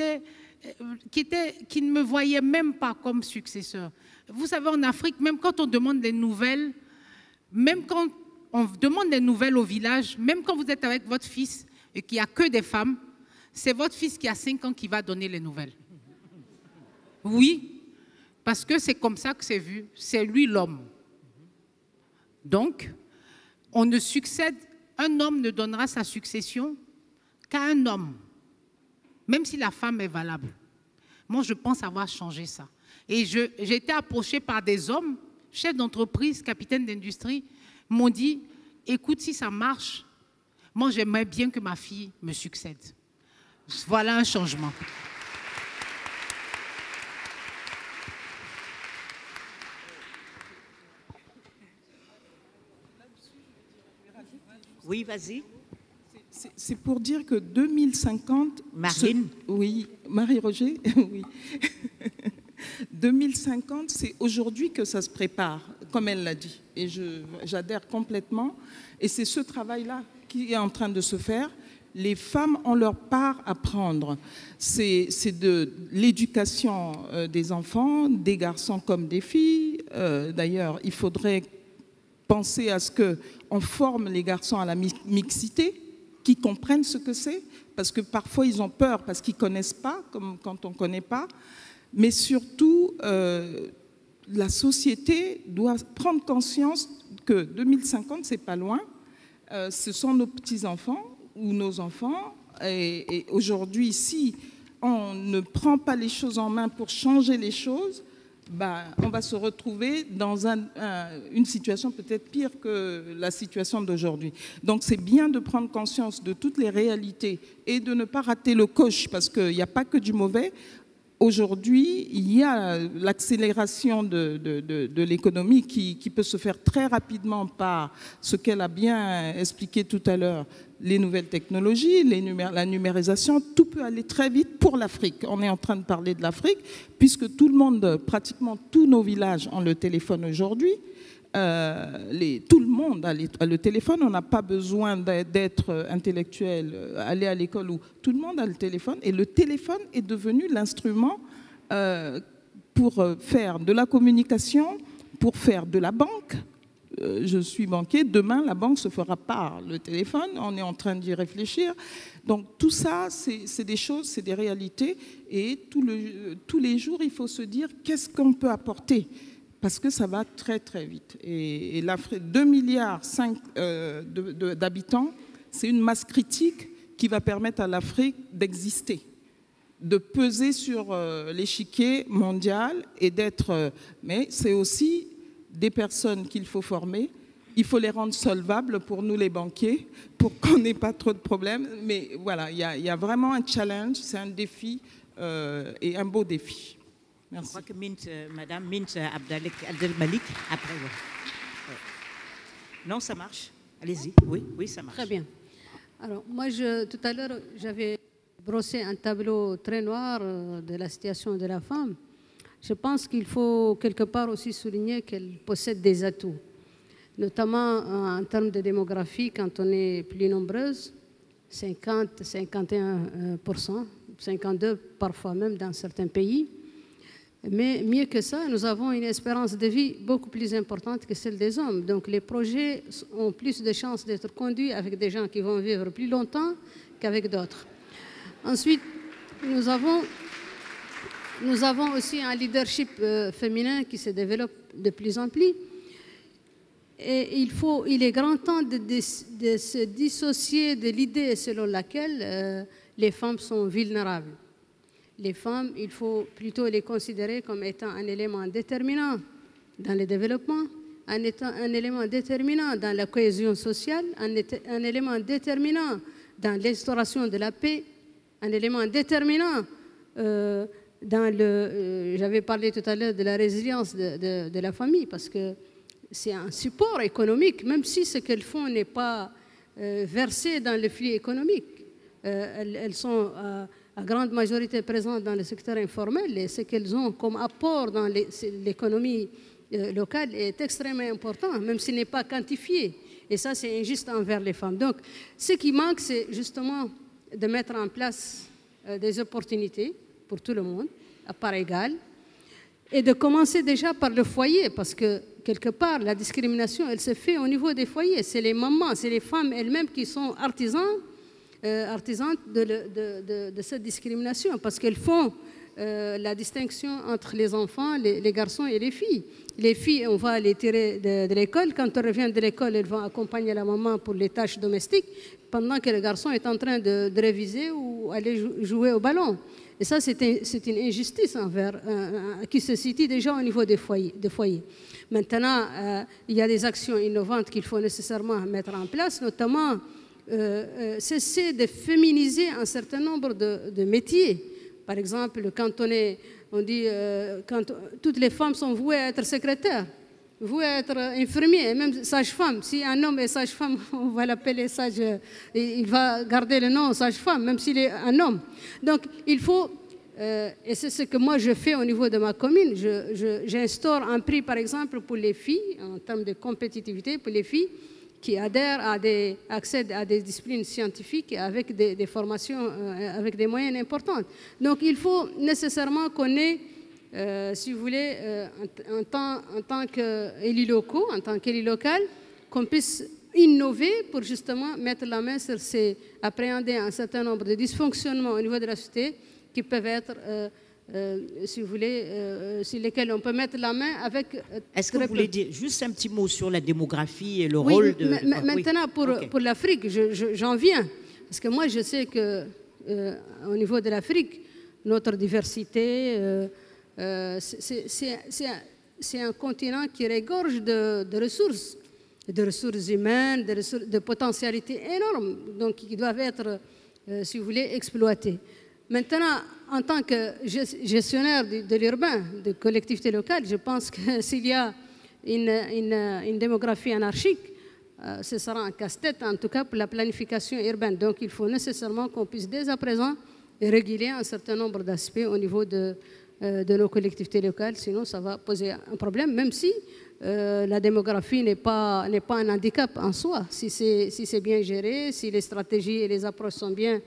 ne me voyait même pas comme successeur. Vous savez, en Afrique, même quand on demande des nouvelles, même quand on demande des nouvelles au village, même quand vous êtes avec votre fils et qu'il n'y a que des femmes, c'est votre fils qui a 5 ans qui va donner les nouvelles. Oui, parce que c'est comme ça que c'est vu. C'est lui l'homme. Donc, on ne succède, un homme ne donnera sa succession qu'à un homme, même si la femme est valable. Moi, je pense avoir changé ça. Et j'ai été approchée par des hommes, chefs d'entreprise, capitaines d'industrie, m'ont dit, écoute, si ça marche, moi, j'aimerais bien que ma fille me succède. Voilà un changement. Oui, vas-y. C'est pour dire que 2050... Marine. Oui, Marie-Roger, oui. 2050, c'est aujourd'hui que ça se prépare, comme elle l'a dit. Et j'adhère complètement. Et c'est ce travail-là qui est en train de se faire. Les femmes ont leur part à prendre. C'est de l'éducation des enfants, des garçons comme des filles. D'ailleurs, il faudrait penser à ce qu'on forme les garçons à la mixité, qu'ils comprennent ce que c'est, parce que parfois ils ont peur, parce qu'ils ne connaissent pas, comme quand on ne connaît pas. Mais surtout, la société doit prendre conscience que 2050, ce n'est pas loin. Ce sont nos petits-enfants ou nos enfants. Et aujourd'hui, si on ne prend pas les choses en main pour changer les choses, on va se retrouver dans une situation peut-être pire que la situation d'aujourd'hui. Donc c'est bien de prendre conscience de toutes les réalités et de ne pas rater le coche, parce qu'il n'y a pas que du mauvais. Aujourd'hui, il y a l'accélération de l'économie qui peut se faire très rapidement par ce qu'elle a bien expliqué tout à l'heure, les nouvelles technologies, la numérisation, tout peut aller très vite pour l'Afrique. On est en train de parler de l'Afrique, puisque tout le monde, pratiquement tous nos villages ont le téléphone aujourd'hui. Tout le monde a le téléphone, on n'a pas besoin d'être intellectuel, aller à l'école, où tout le monde a le téléphone, et le téléphone est devenu l'instrument pour faire de la communication, pour faire de la banque. Je suis banquier, demain la banque se fera par le téléphone, on est en train d'y réfléchir. Donc tout ça, c'est des choses, c'est des réalités, et tous les jours, il faut se dire qu'est-ce qu'on peut apporter, parce que ça va très très vite. Et l'Afrique, 2,5 milliards d'habitants, c'est une masse critique qui va permettre à l'Afrique d'exister, de peser sur l'échiquier mondial et d'être... mais c'est aussi des personnes qu'il faut former. Il faut les rendre solvables pour nous les banquiers, pour qu'on n'ait pas trop de problèmes. Mais voilà, il y a vraiment un challenge, c'est un défi et un beau défi. Merci. Je crois que Madame Mint Abdelmalik, après. Ouais. Non, ça marche. Allez-y. Oui, ça marche. Très bien. Alors, moi, tout à l'heure, j'avais brossé un tableau très noir de la situation de la femme. Je pense qu'il faut quelque part aussi souligner qu'elle possède des atouts, notamment en termes de démographie, quand on est plus nombreuse, 50, 51%, 52% parfois même dans certains pays. Mais mieux que ça, nous avons une espérance de vie beaucoup plus importante que celle des hommes. Donc les projets ont plus de chances d'être conduits avec des gens qui vont vivre plus longtemps qu'avec d'autres. Ensuite, nous avons aussi un leadership féminin qui se développe de plus en plus. Et il est grand temps de se dissocier de l'idée selon laquelle les femmes sont vulnérables. Les femmes, il faut plutôt les considérer comme étant un élément déterminant dans le développement, un élément déterminant dans la cohésion sociale, un élément déterminant dans l'instauration de la paix, un élément déterminant j'avais parlé tout à l'heure de la résilience de la famille, parce que c'est un support économique, même si ce qu'elles font n'est pas versé dans le flux économique. Elles sont à grande majorité présentes dans le secteur informel, et ce qu'elles ont comme apport dans l'économie locale est extrêmement important, même s'il n'est pas quantifié. Et ça, c'est injuste envers les femmes. Donc, ce qui manque, c'est justement de mettre en place des opportunités pour tout le monde, à part égale, et de commencer déjà par le foyer, parce que quelque part, la discrimination, elle se fait au niveau des foyers. C'est les mamans, c'est les femmes elles-mêmes qui sont artisanes de cette discrimination, parce qu'elles font la distinction entre les enfants, les garçons et les filles. Les filles, on va les tirer de l'école. Quand elles reviennent de l'école, elles vont accompagner la maman pour les tâches domestiques, pendant que le garçon est en train de réviser ou aller jouer au ballon. Et ça, c'est une injustice qui se situe déjà au niveau des foyers. Maintenant, il y a des actions innovantes qu'il faut nécessairement mettre en place, notamment cesser de féminiser un certain nombre de métiers. Par exemple, quand on dit quand toutes les femmes sont vouées à être secrétaires, vouées à être infirmières, et même sage-femme. Si un homme est sage-femme, on va l'appeler sage, il va garder le nom sage-femme, même s'il est un homme. Donc, il faut, et c'est ce que moi je fais au niveau de ma commune, j'instaure un prix, par exemple, pour les filles, en termes de compétitivité, pour les filles qui adhèrent accèdent à des disciplines scientifiques avec des formations, avec des moyens importants. Donc, il faut nécessairement qu'on ait, si vous voulez, en tant qu'élus locaux, en tant qu'élus local, qu'on puisse innover pour justement mettre la main sur appréhender un certain nombre de dysfonctionnements au niveau de la société qui peuvent être, si vous voulez, sur lesquels on peut mettre la main avec... Est-ce que vous voulez dire juste un petit mot sur la démographie et le oui, rôle de... Maintenant, pour l'Afrique, j'en viens. Parce que moi, je sais qu'au niveau de l'Afrique, notre diversité, c'est un continent qui regorge de ressources humaines, de potentialités énormes, donc qui doivent être, si vous voulez, exploitées. Maintenant, en tant que gestionnaire de l'urbain, de collectivités locales, je pense que s'il y a une démographie anarchique, ce sera un casse-tête, en tout cas pour la planification urbaine. Donc il faut nécessairement qu'on puisse dès à présent réguler un certain nombre d'aspects au niveau de nos collectivités locales, sinon ça va poser un problème, même si la démographie n'est pas un handicap en soi. Si c'est bien géré, si les stratégies et les approches sont bien...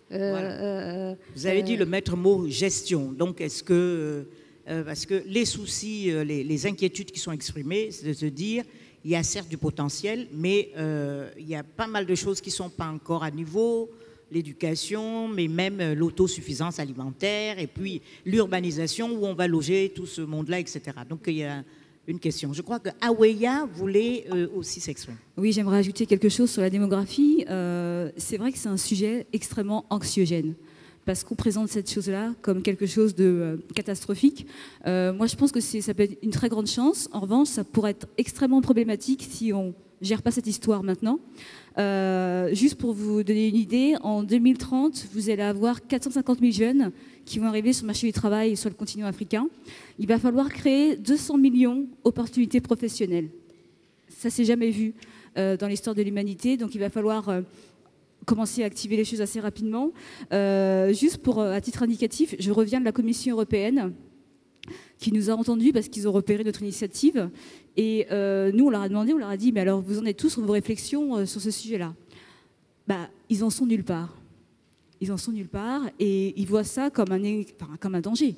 Vous avez dit le maître mot gestion. Donc, est-ce que, parce que les soucis, les inquiétudes qui sont exprimées, c'est de se dire, il y a certes du potentiel, mais il y a pas mal de choses qui ne sont pas encore à niveau, l'éducation, mais même l'autosuffisance alimentaire, et puis l'urbanisation où on va loger tout ce monde-là, etc. Donc, il y a une question. Je crois que Aweya voulait aussi s'exprimer. Oui, j'aimerais ajouter quelque chose sur la démographie. C'est vrai que c'est un sujet extrêmement anxiogène parce qu'on présente cette chose-là comme quelque chose de catastrophique. Moi, je pense que ça peut être une très grande chance. En revanche, ça pourrait être extrêmement problématique si on ne gère pas cette histoire maintenant. Juste pour vous donner une idée, en 2030, vous allez avoir 450 000 jeunes qui vont arriver sur le marché du travail et sur le continent africain. Il va falloir créer 200 millions d'opportunités professionnelles. Ça ne s'est jamais vu dans l'histoire de l'humanité, donc il va falloir commencer à activer les choses assez rapidement. Juste à titre indicatif, je reviens de la Commission européenne qui nous a entendus parce qu'ils ont repéré notre initiative. Et nous, on leur a demandé, on leur a dit, mais alors vous en êtes tous sur vos réflexions sur ce sujet-là? Ils en sont nulle part. Ils en sont nulle part et ils voient ça comme un danger.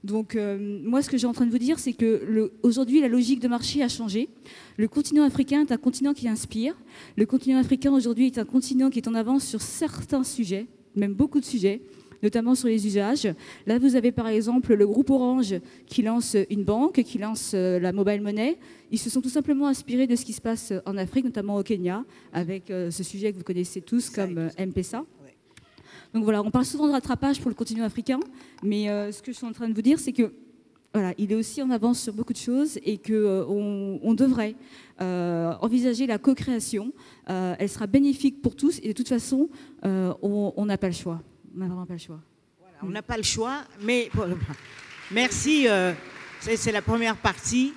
Donc, moi, ce que j'ai en train de vous dire, c'est que aujourd'hui, la logique de marché a changé. Le continent africain est un continent qui inspire. Le continent africain, aujourd'hui, est un continent qui est en avance sur certains sujets, même beaucoup de sujets, notamment sur les usages. Là, vous avez par exemple le groupe Orange qui lance une banque, qui lance la mobile money. Ils se sont tout simplement inspirés de ce qui se passe en Afrique, notamment au Kenya, avec ce sujet que vous connaissez tous comme M-Pesa. Donc voilà, on parle souvent de rattrapage pour le continent africain, mais ce que je suis en train de vous dire, c'est que voilà, il est aussi en avance sur beaucoup de choses et qu'on devrait envisager la co-création. Elle sera bénéfique pour tous et de toute façon, on n'a pas le choix. On n'a vraiment pas le choix. Voilà, on n'a pas le choix, mais merci. C'est la première partie.